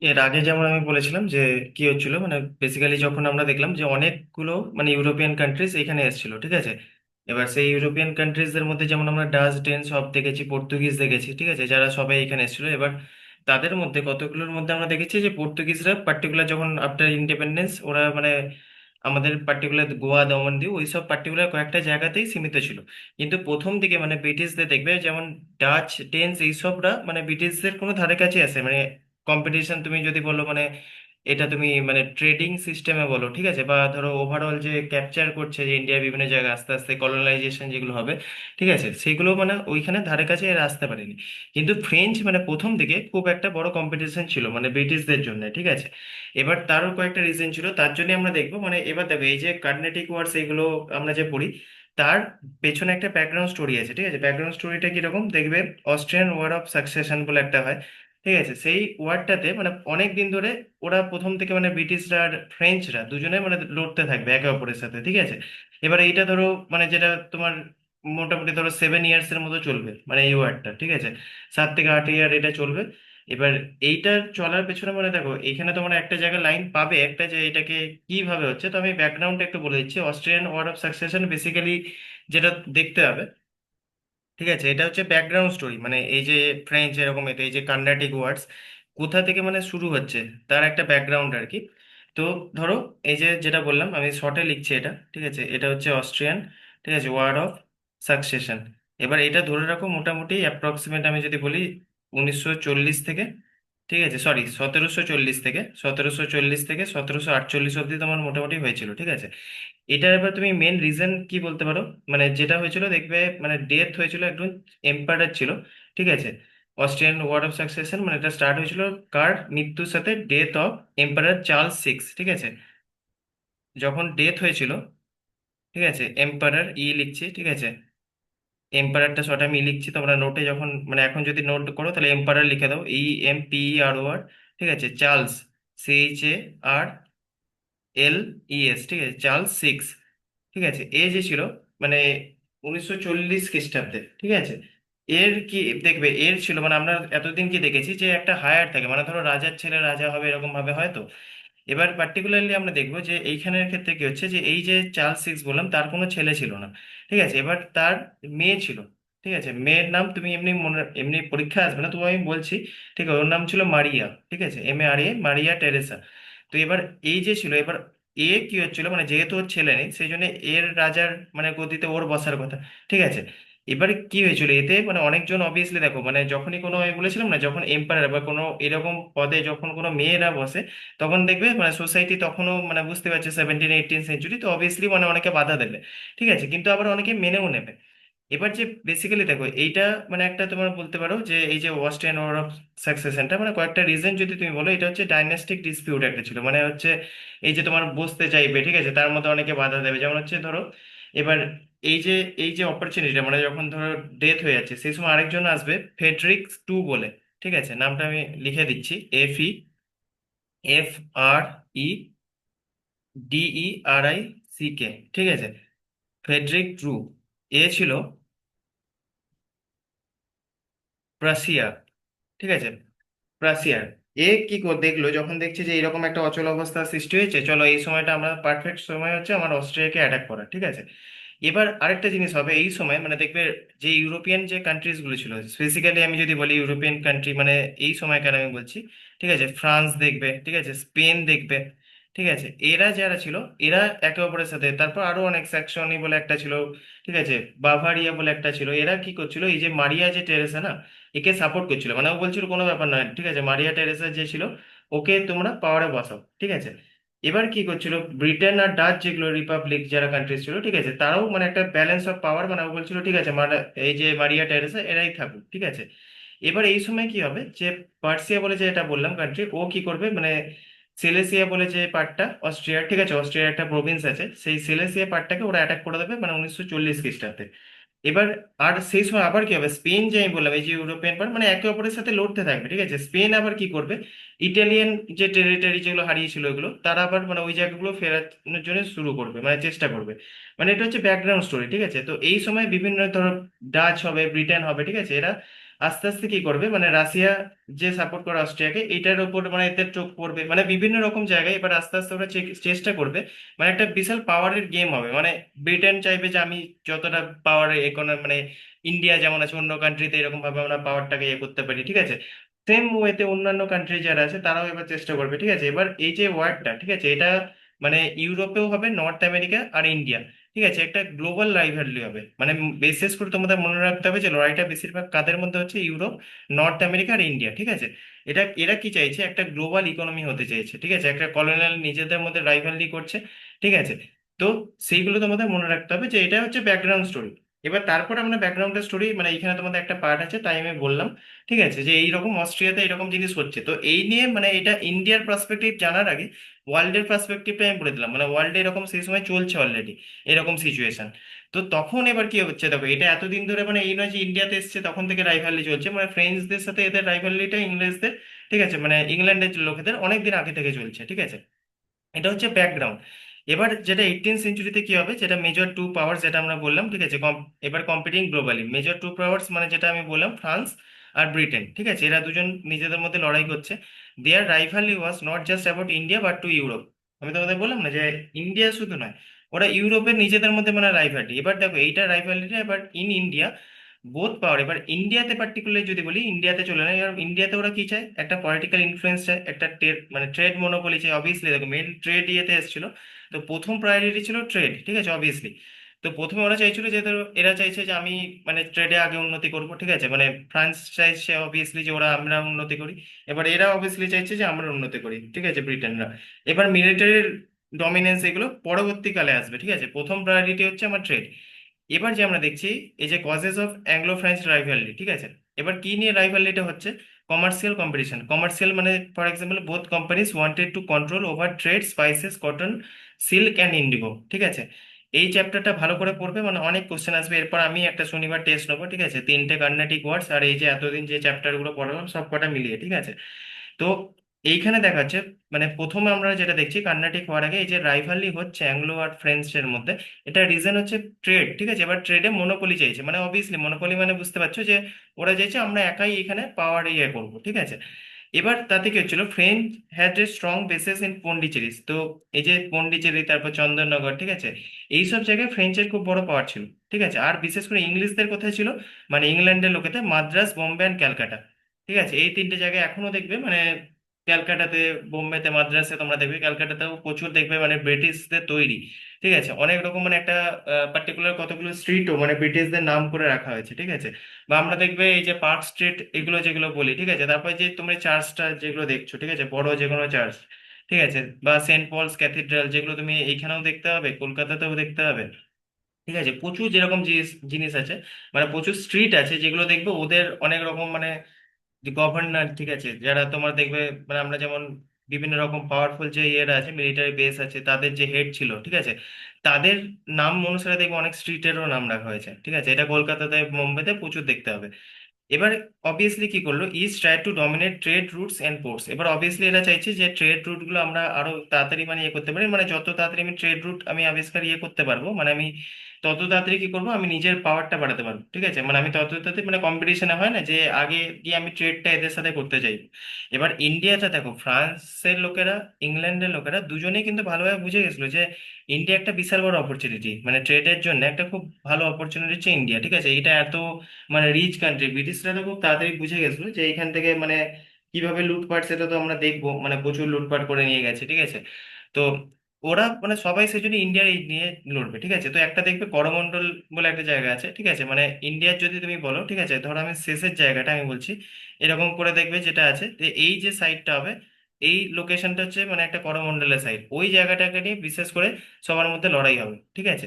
এর আগে যেমন আমি বলেছিলাম যে কি হচ্ছিল, মানে বেসিক্যালি যখন আমরা দেখলাম যে অনেকগুলো মানে ইউরোপিয়ান কান্ট্রিজ এখানে এসেছিল, ঠিক আছে। এবার সেই ইউরোপিয়ান কান্ট্রিজদের মধ্যে যেমন আমরা ডাচ, ডেন সব দেখেছি, পর্তুগিজ দেখেছি, ঠিক আছে, যারা সবাই এখানে এসেছিল। এবার তাদের মধ্যে কতগুলোর মধ্যে আমরা দেখেছি যে পর্তুগিজরা পার্টিকুলার যখন আফটার ইন্ডিপেন্ডেন্স ওরা মানে আমাদের পার্টিকুলার গোয়া, দমন দিউ ওইসব পার্টিকুলার কয়েকটা জায়গাতেই সীমিত ছিল। কিন্তু প্রথম দিকে মানে ব্রিটিশদের দেখবে যেমন ডাচ, ডেনস এইসবরা মানে ব্রিটিশদের কোনো ধারে কাছে আসে মানে কম্পিটিশন তুমি যদি বলো, মানে এটা তুমি মানে ট্রেডিং সিস্টেমে বলো, ঠিক আছে, বা ধরো ওভারঅল যে ক্যাপচার করছে যে ইন্ডিয়ার বিভিন্ন জায়গায় আস্তে আস্তে কলোনাইজেশন যেগুলো হবে, ঠিক আছে, সেগুলো মানে ওইখানে ধারে কাছে এরা আসতে পারেনি। কিন্তু ফ্রেঞ্চ মানে প্রথম দিকে খুব একটা বড় কম্পিটিশন ছিল মানে ব্রিটিশদের জন্য, ঠিক আছে। এবার তারও কয়েকটা রিজন ছিল, তার জন্য আমরা দেখবো মানে এবার দেখো এই যে কার্নেটিক ওয়ার্স এগুলো আমরা যে পড়ি, তার পেছনে একটা ব্যাকগ্রাউন্ড স্টোরি আছে, ঠিক আছে। ব্যাকগ্রাউন্ড স্টোরিটা কিরকম দেখবে, অস্ট্রিয়ান ওয়ার অফ সাকসেশন বলে একটা হয়, ঠিক আছে। সেই ওয়ারটাতে মানে অনেক দিন ধরে ওরা প্রথম থেকে মানে ব্রিটিশরা আর ফ্রেঞ্চরা দুজনে মানে লড়তে থাকবে একে অপরের সাথে, ঠিক আছে। এবার এইটা ধরো মানে যেটা তোমার মোটামুটি ধরো 7 ইয়ার্স এর মতো চলবে মানে এই ওয়ারটা, ঠিক আছে, 7 থেকে 8 ইয়ার এটা চলবে। এবার এইটার চলার পেছনে মানে দেখো এখানে তোমরা একটা জায়গায় লাইন পাবে একটা, যে এটাকে কিভাবে হচ্ছে, তো আমি ব্যাকগ্রাউন্ডটা একটু বলে দিচ্ছি। Austrian war of succession basically যেটা দেখতে হবে, ঠিক আছে, এটা হচ্ছে ব্যাকগ্রাউন্ড স্টোরি, মানে এই যে ফ্রেঞ্চ এরকম এতে এই যে কার্নাটিক ওয়ার্ডস কোথা থেকে মানে শুরু হচ্ছে তার একটা ব্যাকগ্রাউন্ড আর কি। তো ধরো এই যে যেটা বললাম আমি শর্টে লিখছি এটা, ঠিক আছে, এটা হচ্ছে অস্ট্রিয়ান, ঠিক আছে, ওয়ার অফ সাকসেশন। এবার এটা ধরে রাখো মোটামুটি অ্যাপ্রক্সিমেট আমি যদি বলি 1940 থেকে, ঠিক আছে, সরি 1740 থেকে 1748 অব্দি তোমার মোটামুটি হয়েছিল, ঠিক আছে। এটার এবার তুমি মেন রিজন কি বলতে পারো, মানে যেটা হয়েছিল দেখবে মানে ডেথ হয়েছিল একজন এম্পায়ার ছিল, ঠিক আছে। অস্ট্রিয়ান ওয়ার অফ সাকসেশন মানে এটা স্টার্ট হয়েছিল কার মৃত্যুর সাথে, ডেথ অফ এম্পায়ার চার্লস 6, ঠিক আছে। যখন ডেথ হয়েছিল, ঠিক আছে, এম্পায়ার লিখছি, ঠিক আছে, এম্পায়ারটা শর্ট আমি লিখছি, তোমরা নোটে যখন মানে এখন যদি নোট করো তাহলে এম্পায়ার লিখে দাও, EMPEROR, ঠিক আছে, চার্লস, CHAR LES, ঠিক আছে, চার্লস 6, ঠিক আছে। এ যে ছিল মানে 1940 খ্রিস্টাব্দে, ঠিক আছে। এর কি দেখবে এর ছিল মানে আমরা এতদিন কি দেখেছি যে একটা হায়ার থাকে, মানে ধরো রাজার ছেলে রাজা হবে এরকম ভাবে হয়তো। এবার পার্টিকুলারলি আমরা দেখবো যে এইখানের ক্ষেত্রে কি হচ্ছে, যে এই যে চার্লস 6 বললাম তার কোনো ছেলে ছিল না, ঠিক আছে। এবার তার মেয়ে ছিল, ঠিক আছে। মেয়ের নাম তুমি এমনি মনে এমনি পরীক্ষা আসবে না, তবু আমি বলছি, ঠিক আছে, ওর নাম ছিল মারিয়া, ঠিক আছে, MARA, মারিয়া টেরেসা। তো এবার এই যে ছিল, এবার কি হচ্ছিল মানে যেহেতু ওর ছেলে নেই সেই জন্য এর রাজার মানে গদিতে ওর বসার কথা, ঠিক আছে। এবারে কি হয়েছিল এতে মানে অনেকজন অবভিয়াসলি দেখো মানে যখনই কোনো আমি বলেছিলাম না, যখন এম্পায়ার বা কোনো এরকম পদে যখন কোনো মেয়েরা বসে, তখন দেখবে মানে সোসাইটি তখনও মানে বুঝতে পারছে 17-18 সেঞ্চুরি, তো অবভিয়াসলি মানে অনেকে বাধা দেবে, ঠিক আছে, কিন্তু আবার অনেকে মেনেও নেবে। এবার যে বেসিক্যালি দেখো এইটা মানে একটা তোমার বলতে পারো যে এই যে অস্ট্রিয়ান ওয়ার অফ সাকসেশনটা মানে কয়েকটা রিজন যদি তুমি বলো, এটা হচ্ছে ডাইনাস্টিক ডিসপিউট একটা ছিল, মানে হচ্ছে এই যে তোমার বসতে চাইবে, ঠিক আছে, তার মধ্যে অনেকে বাধা দেবে, যেমন হচ্ছে ধরো এবার এই যে অপরচুনিটি মানে যখন ধরো ডেথ হয়ে যাচ্ছে সেই সময় আরেকজন আসবে ফেডরিক 2 বলে, ঠিক আছে, নামটা আমি লিখে দিচ্ছি, FEFRIDERICK, ঠিক আছে, ফেডরিক 2। এ ছিল প্রাসিয়া, ঠিক আছে, প্রাসিয়ার। দেখলো যখন দেখছে যে এরকম একটা অচল অবস্থা সৃষ্টি হয়েছে, চলো এই সময়টা আমরা পারফেক্ট সময় হচ্ছে আমার অস্ট্রিয়াকে অ্যাটাক করা, ঠিক আছে। এবার আরেকটা জিনিস হবে এই সময় মানে দেখবে যে ইউরোপিয়ান যে কান্ট্রিজ গুলো ছিল, স্পেসিক্যালি আমি যদি বলি ইউরোপিয়ান কান্ট্রি মানে এই সময়কার আমি বলছি, ঠিক আছে, ফ্রান্স দেখবে, ঠিক আছে, স্পেন দেখবে, ঠিক আছে, এরা যারা ছিল এরা একে অপরের সাথে, তারপর আরো অনেক স্যাক্সনি বলে একটা ছিল, ঠিক আছে, বাভারিয়া বলে একটা ছিল, এরা কি করছিল এই যে মারিয়া যে টেরেসা না, একে সাপোর্ট করছিল, মানে ও বলছিল কোনো ব্যাপার নয়, ঠিক আছে, মারিয়া টেরেসা যে ছিল ওকে তোমরা পাওয়ারে বসাও, ঠিক আছে। এবার কি করছিল ব্রিটেন আর ডাচ যেগুলো রিপাবলিক যারা কান্ট্রিজ ছিল, ঠিক আছে, তারাও মানে একটা ব্যালেন্স অফ পাওয়ার মানে ও বলছিল ঠিক আছে এই যে মারিয়া টেরেসা এরাই থাকুক, ঠিক আছে। এবার এই সময় কি হবে যে পার্সিয়া বলে যে এটা বললাম কান্ট্রি, ও কি করবে মানে সিলেসিয়া বলে যে পার্টটা অস্ট্রিয়ার, ঠিক আছে, অস্ট্রিয়ার একটা প্রভিন্স আছে, সেই সিলেসিয়া পার্টটাকে ওরা অ্যাটাক করে দেবে মানে 1940 খ্রিস্টাব্দে। এবার আর সেই সময় আবার কি হবে, স্পেন যে আমি বললাম এই যে ইউরোপিয়ান পার্ট মানে একে অপরের সাথে লড়তে থাকবে, ঠিক আছে। স্পেন আবার কি করবে, ইটালিয়ান যে টেরিটরি যেগুলো হারিয়েছিল এগুলো তারা আবার মানে ওই জায়গাগুলো ফেরানোর জন্য শুরু করবে মানে চেষ্টা করবে। মানে এটা হচ্ছে ব্যাকগ্রাউন্ড স্টোরি, ঠিক আছে। তো এই সময় বিভিন্ন ধরো ডাচ হবে, ব্রিটেন হবে, ঠিক আছে, এরা আস্তে আস্তে কি করবে, মানে রাশিয়া যে সাপোর্ট করে অস্ট্রিয়াকে, এটার উপর মানে এদের চোখ পড়বে, মানে বিভিন্ন রকম জায়গায় এবার আস্তে আস্তে ওরা চেষ্টা করবে, মানে একটা বিশাল পাওয়ারের গেম হবে। মানে ব্রিটেন চাইবে যে আমি যতটা পাওয়ার মানে ইন্ডিয়া যেমন আছে অন্য কান্ট্রিতে এরকম ভাবে আমরা পাওয়ারটাকে ইয়ে করতে পারি, ঠিক আছে। সেম ওয়েতে অন্যান্য কান্ট্রি যারা আছে তারাও এবার চেষ্টা করবে, ঠিক আছে। এবার এই যে ওয়ারটা, ঠিক আছে, এটা মানে ইউরোপেও হবে, নর্থ আমেরিকা আর ইন্ডিয়া, ঠিক আছে, একটা গ্লোবাল রাইভালরি হবে। মানে বিশেষ করে তোমাদের মনে রাখতে হবে যে লড়াইটা বেশিরভাগ কাদের মধ্যে হচ্ছে, ইউরোপ, নর্থ আমেরিকা আর ইন্ডিয়া, ঠিক আছে। এরা কি চাইছে, একটা গ্লোবাল ইকোনমি হতে চাইছে, ঠিক আছে, একটা কলোনিয়াল নিজেদের মধ্যে রাইভালরি করছে, ঠিক আছে। তো সেইগুলো তোমাদের মনে রাখতে হবে যে এটা হচ্ছে ব্যাকগ্রাউন্ড স্টোরি। এবার তারপর আমরা ব্যাকগ্রাউন্ডের স্টোরি, মানে এখানে তোমাদের একটা পার্ট আছে, তাই আমি বললাম, ঠিক আছে, যে এইরকম অস্ট্রিয়াতে এরকম জিনিস হচ্ছে। তো এই নিয়ে মানে এটা ইন্ডিয়ার পার্সপেক্টিভ জানার আগে ওয়ার্ল্ডের পার্সপেক্টিভটা আমি বলে দিলাম, মানে ওয়ার্ল্ডে এরকম সেই সময় চলছে অলরেডি এরকম সিচুয়েশন। তো তখন এবার কি হচ্ছে দেখো, এটা এতদিন ধরে মানে এই নয় যে ইন্ডিয়াতে এসছে তখন থেকে রাইভালরি চলছে, মানে ফ্রেঞ্চদের সাথে এদের রাইভালরিটা ইংরেজদের, ঠিক আছে, মানে ইংল্যান্ডের লোকেদের অনেক দিন আগে থেকে চলছে, ঠিক আছে। এটা হচ্ছে ব্যাকগ্রাউন্ড। এবার যেটা 18th সেঞ্চুরিতে কি হবে, যেটা মেজর টু পাওয়ার্স যেটা আমরা বললাম, ঠিক আছে, এবার competing globally major two powers, মানে যেটা আমি বললাম ফ্রান্স আর ব্রিটেন, ঠিক আছে, এরা দুজন নিজেদের মধ্যে লড়াই করছে। There rivalry was not just about India but to Europe. আমি তোমাদের বললাম না যে ইন্ডিয়া শুধু নয়, ওরা ইউরোপের নিজেদের মধ্যে মানে রাইভালি। এবার দেখো এইটা রাইভালিটা এবার ইন ইন্ডিয়া বোথ পাওয়ার। এবার ইন্ডিয়াতে পার্টিকুলারলি যদি বলি, ইন্ডিয়াতে চলে না, এবার ইন্ডিয়াতে ওরা কি চায়, একটা পলিটিক্যাল ইনফ্লুয়েন্স চায়, একটা ট্রেড মানে ট্রেড মনোপলি চাই। অবভিয়াসলি দেখো মেন ট্রেড ইয়েতে এসেছিল, তো প্রথম প্রায়োরিটি ছিল ট্রেড, ঠিক আছে, অবভিয়াসলি। তো প্রথমে ওরা চাইছিল যে এরা চাইছে যে আমি মানে ট্রেডে আগে উন্নতি করব, ঠিক আছে, মানে ফ্রান্স চাইছে অবভিয়াসলি যে ওরা আমরা উন্নতি করি। এবার এরা অবভিয়াসলি চাইছে যে আমরা উন্নতি করি, ঠিক আছে, ব্রিটেনরা। এবার মিলিটারির ডমিনেন্স এগুলো পরবর্তীকালে আসবে, ঠিক আছে, প্রথম প্রায়োরিটি হচ্ছে আমার ট্রেড। এবার যে আমরা দেখছি এই যে causes of Anglo French rivalry, ঠিক আছে, এবার কি নিয়ে রাইভালরিটা হচ্ছে, কমার্শিয়াল কম্পিটিশন। কমার্শিয়াল মানে for example both companies wanted to control over trade, spices, cotton, silk and Indigo, ঠিক আছে। এই চ্যাপ্টারটা ভালো করে পড়বে, মানে অনেক কোশ্চেন আসবে। এরপর আমি একটা শনিবার টেস্ট নেবো, ঠিক আছে, তিনটে কার্নাটিক ওয়ার্ডস আর এই যে এতদিন যে চ্যাপ্টার গুলো পড়ালাম সব কটা মিলিয়ে, ঠিক আছে। তো এইখানে দেখাচ্ছে, মানে প্রথমে আমরা যেটা দেখছি কার্নাটিক হওয়ার আগে এই যে রাইভালি হচ্ছে অ্যাংলো আর ফ্রেঞ্চ এর মধ্যে, এটা রিজন হচ্ছে ট্রেড, ঠিক আছে। এবার ট্রেডে মনোপলি চাইছে, মানে অবভিয়াসলি মনোপলি মানে বুঝতে পারছো যে ওরা চাইছে আমরা একাই এখানে পাওয়ার ইয়ে করবো, ঠিক আছে। এবার তাতে কি হচ্ছিল, French had a strong basis in Pondicherries. তো এই যে পন্ডিচেরি, তারপর চন্দননগর, ঠিক আছে, এইসব জায়গায় ফ্রেঞ্চের খুব বড় পাওয়ার ছিল, ঠিক আছে। আর বিশেষ করে ইংলিশদের কোথায় ছিল, মানে ইংল্যান্ডের লোকেদের মাদ্রাজ, বোম্বে অ্যান্ড ক্যালকাটা, ঠিক আছে, এই তিনটে জায়গায় এখনো দেখবে, মানে ক্যালকাটাতে, বোম্বেতে, মাদ্রাসে তোমরা দেখবে, ক্যালকাটাতেও প্রচুর দেখবে মানে ব্রিটিশদের তৈরি, ঠিক আছে, অনেক রকম মানে একটা পার্টিকুলার কতগুলো স্ট্রিটও মানে ব্রিটিশদের নাম করে রাখা হয়েছে, ঠিক আছে। বা আমরা দেখবে এই যে পার্ক স্ট্রিট এগুলো যেগুলো বলি, ঠিক আছে, তারপরে যে তুমি চার্চটা যেগুলো দেখছো, ঠিক আছে, বড় যে কোনো চার্চ, ঠিক আছে, বা সেন্ট পলস ক্যাথিড্রাল, যেগুলো তুমি এইখানেও দেখতে হবে, কলকাতাতেও দেখতে হবে, ঠিক আছে। প্রচুর যেরকম জিনিস জিনিস আছে, মানে প্রচুর স্ট্রিট আছে যেগুলো দেখবে ওদের অনেক রকম মানে যে গভর্নর, ঠিক আছে, যারা তোমার দেখবে, মানে আমরা যেমন বিভিন্ন রকম পাওয়ারফুল যে ইয়েরা আছে, মিলিটারি বেস আছে, তাদের যে হেড ছিল, ঠিক আছে, তাদের নাম অনুসারে দেখবে অনেক স্ট্রিটেরও নাম রাখা হয়েছে, ঠিক আছে। এটা কলকাতাতে, মুম্বাইতে প্রচুর দেখতে হবে। এবার অবভিয়াসলি কি করলো, east try to dominate trade routes and ports. এবার অবভিয়াসলি এরা চাইছে যে ট্রেড রুট গুলো আমরা আরো তাড়াতাড়ি মানে ইয়ে করতে পারি, মানে যত তাড়াতাড়ি আমি ট্রেড রুট আমি আবিষ্কার ইয়ে করতে পারবো, মানে আমি তত তাড়াতাড়ি কি করবো, আমি নিজের পাওয়ারটা বাড়াতে পারবো, ঠিক আছে, মানে আমি তত তাড়াতাড়ি মানে কম্পিটিশনে হয় না যে আগে গিয়ে আমি ট্রেডটা এদের সাথে করতে চাইবো। এবার ইন্ডিয়াটা দেখো, ফ্রান্সের লোকেরা, ইংল্যান্ডের লোকেরা দুজনেই কিন্তু ভালোভাবে বুঝে গেছিলো যে ইন্ডিয়া একটা বিশাল বড় অপরচুনিটি, মানে ট্রেডের জন্য একটা খুব ভালো অপরচুনিটি হচ্ছে ইন্ডিয়া, ঠিক আছে। এটা এত মানে রিচ কান্ট্রি, ব্রিটিশরা তো খুব তাড়াতাড়ি বুঝে গেছিল যে এখান থেকে মানে কিভাবে লুটপাট, সেটা তো আমরা দেখবো, মানে প্রচুর লুটপাট করে নিয়ে গেছে, ঠিক আছে। তো ওরা মানে সবাই সেজন্য ইন্ডিয়ার এই নিয়ে লড়বে, ঠিক আছে। তো একটা দেখবে করমন্ডল বলে একটা জায়গা আছে, ঠিক আছে, মানে ইন্ডিয়ার যদি তুমি বলো, ঠিক আছে, ধরো আমি শেষের জায়গাটা আমি বলছি, এরকম করে দেখবে যেটা আছে, যে এই যে সাইডটা হবে, এই লোকেশনটা হচ্ছে মানে একটা করমন্ডলের সাইড, ওই জায়গাটাকে নিয়ে বিশেষ করে সবার মধ্যে লড়াই হবে, ঠিক আছে।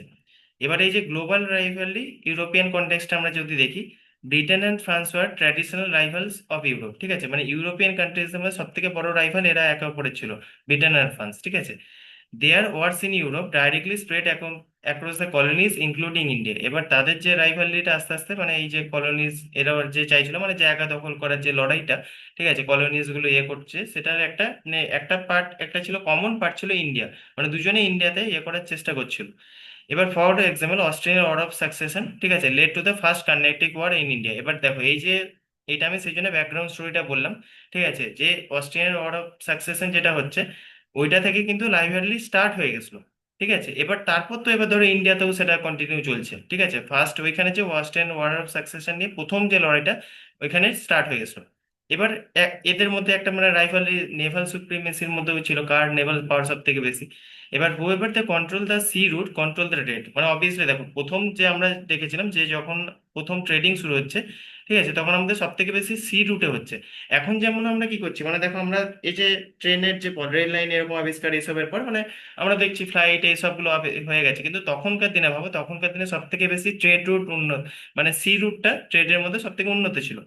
এবার এই যে গ্লোবাল রাইভালরি, ইউরোপিয়ান কনটেক্সট আমরা যদি দেখি, Britain and France were traditional rivals of Europe, ঠিক আছে, মানে ইউরোপিয়ান কান্ট্রিজের মধ্যে সব থেকে বড় রাইভাল এরা একে অপরের ছিল, ব্রিটেন আর ফ্রান্স, ঠিক আছে। Their wars in Europe directly spread across the colonies including India. এবার তাদের যে রাইভালরিটা আস্তে আস্তে মানে এই যে কলোনিজ এরা যে চাইছিল মানে জায়গা দখল করার যে লড়াইটা, ঠিক আছে, কলোনিজ গুলো ইয়ে করছে, সেটার একটা মানে একটা পার্ট, একটা ছিল কমন পার্ট ছিল ইন্ডিয়া, মানে দুজনে ইন্ডিয়াতে ইয়ে করার চেষ্টা করছিল। এবার ফর এক্সাম্পল অস্ট্রেলিয়ার অর্ডার অফ সাকসেশন, ঠিক আছে, led to the first Carnatic war in India. এবার দেখো এই যে এটা আমি সেই জন্য ব্যাকগ্রাউন্ড স্টোরিটা বললাম। ঠিক আছে, যে অস্ট্রিয়ান ওয়ার অফ সাকসেশন যেটা হচ্ছে, ওইটা থেকে কিন্তু লাইভলি স্টার্ট হয়ে গেছিল। ঠিক আছে, এবার তারপর তো এবার ধরো ইন্ডিয়াতেও সেটা কন্টিনিউ চলছে। ঠিক আছে, ফার্স্ট ওইখানে যে অস্ট্রিয়ান ওয়ার অফ সাকসেশন নিয়ে প্রথম যে লড়াইটা ওইখানে স্টার্ট হয়ে গেছিল। এবার এদের মধ্যে একটা মানে রাইভালরি নেভাল সুপ্রিমেসির মধ্যেও ছিল, কার নেভাল পাওয়ার সব থেকে বেশি। এবার however they control the sea route control the trade, মানে অবভিয়াসলি দেখো প্রথম যে আমরা দেখেছিলাম যে যখন প্রথম ট্রেডিং শুরু হচ্ছে, ঠিক আছে, তখন আমাদের সব থেকে বেশি সি রুটে হচ্ছে। এখন যেমন আমরা কি করছি, মানে দেখো আমরা এই যে ট্রেনের যে রেল লাইন এরকম আবিষ্কার এইসবের পর মানে আমরা দেখছি ফ্লাইট এইসবগুলো হয়ে গেছে, কিন্তু তখনকার দিনে ভাবো, তখনকার দিনে সব থেকে বেশি ট্রেড রুট উন্নত, মানে সি রুটটা ট্রেডের মধ্যে সব থেকে উন্নত ছিল।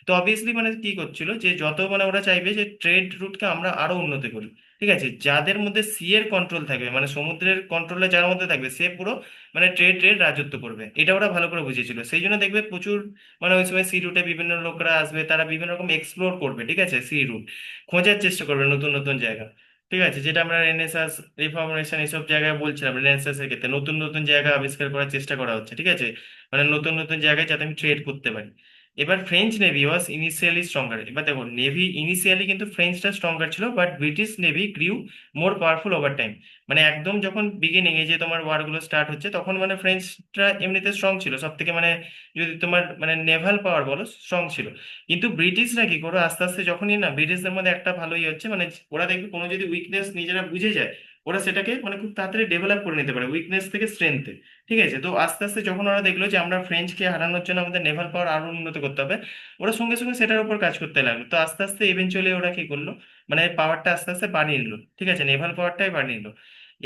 তো অবভিয়াসলি মানে কি করছিল যে যত মানে ওরা চাইবে যে ট্রেড রুটকে আমরা আরো উন্নত করি। ঠিক আছে, যাদের মধ্যে সি এর কন্ট্রোল থাকবে, মানে সমুদ্রের কন্ট্রোলে যার মধ্যে থাকবে, সে পুরো মানে ট্রেড ট্রেড রাজত্ব করবে, এটা ওরা ভালো করে বুঝেছিল। সেই জন্য দেখবে প্রচুর মানে ওই সময় সি রুটে বিভিন্ন লোকরা আসবে, তারা বিভিন্ন রকম এক্সপ্লোর করবে। ঠিক আছে, সি রুট খোঁজার চেষ্টা করবে নতুন নতুন জায়গা। ঠিক আছে, যেটা আমরা রেনেসাস রিফর্মেশন এইসব জায়গায় বলছিলাম, রেনেসাসের ক্ষেত্রে নতুন নতুন জায়গা আবিষ্কার করার চেষ্টা করা হচ্ছে। ঠিক আছে, মানে নতুন নতুন জায়গায় যাতে আমি ট্রেড করতে পারি। এবার ফ্রেঞ্চ নেভি ওয়াজ ইনিশিয়ালি স্ট্রঙ্গার। এবার দেখো নেভি ইনিশিয়ালি কিন্তু ফ্রেঞ্চটা স্ট্রঙ্গার ছিল, but British navy গ্রিউ more powerful over time. মানে একদম যখন বিগিনিং এ যে তোমার ওয়ার গুলো স্টার্ট হচ্ছে, তখন মানে ফ্রেঞ্চরা এমনিতে স্ট্রং ছিল সব থেকে, মানে যদি তোমার মানে নেভাল পাওয়ার বলো স্ট্রং ছিল। কিন্তু ব্রিটিশরা কি করো, আস্তে আস্তে যখনই না ব্রিটিশদের মধ্যে একটা ভালোই হচ্ছে, মানে ওরা দেখবে কোনো যদি উইকনেস নিজেরা বুঝে যায়, ওরা সেটাকে মানে খুব তাড়াতাড়ি ডেভেলপ করে নিতে পারে উইকনেস থেকে স্ট্রেংথে। ঠিক আছে, তো আস্তে আস্তে যখন ওরা দেখলো যে আমরা ফ্রেঞ্চকে হারানোর জন্য আমাদের নেভাল পাওয়ার আরো উন্নত করতে হবে, ওরা সঙ্গে সঙ্গে সেটার উপর কাজ করতে লাগলো। তো আস্তে আস্তে ইভেনচুয়ালি ওরা কি করলো, মানে পাওয়ারটা আস্তে আস্তে বাড়িয়ে নিল। ঠিক আছে, নেভাল পাওয়ারটাই বাড়িয়ে নিল।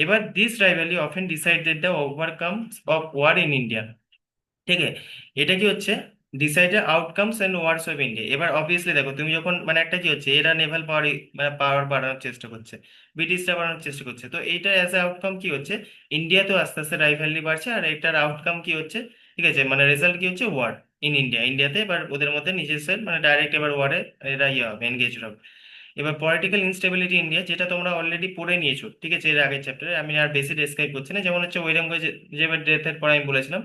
এবার this rivalry often decided the outcomes of war in India. ঠিক আছে, এটা কি হচ্ছে, decided outcomes and wars of India. এবার অবভিয়াসলি দেখো তুমি যখন মানে একটা কি হচ্ছে, এরা নেভাল পাওয়ার মানে পাওয়ার বাড়ানোর চেষ্টা করছে, ব্রিটিশরা বাড়ানোর চেষ্টা করছে, তো এইটা অ্যাজ এ আউটকাম কি হচ্ছে, ইন্ডিয়াতেও আস্তে আস্তে রাইভালি বাড়ছে। আর এটার আউটকাম কি হচ্ছে, ঠিক আছে, মানে রেজাল্ট কি হচ্ছে, ওয়ার ইন ইন্ডিয়া। ইন্ডিয়াতে এবার ওদের মধ্যে নিজস্ব মানে ডাইরেক্ট এবার ওয়ারে এরা ইয়ে হবে, এনগেজ হবে। এবার পলিটিক্যাল ইনস্টেবিলিটি ইন্ডিয়া, যেটা তোমরা অলরেডি পড়ে নিয়েছো। ঠিক আছে, এর আগের চ্যাপ্টারে আমি আর বেশি ডেসক্রাইব করছি না। যেমন হচ্ছে ঔরঙ্গজেবের ডেথের পর আমি বলেছিলাম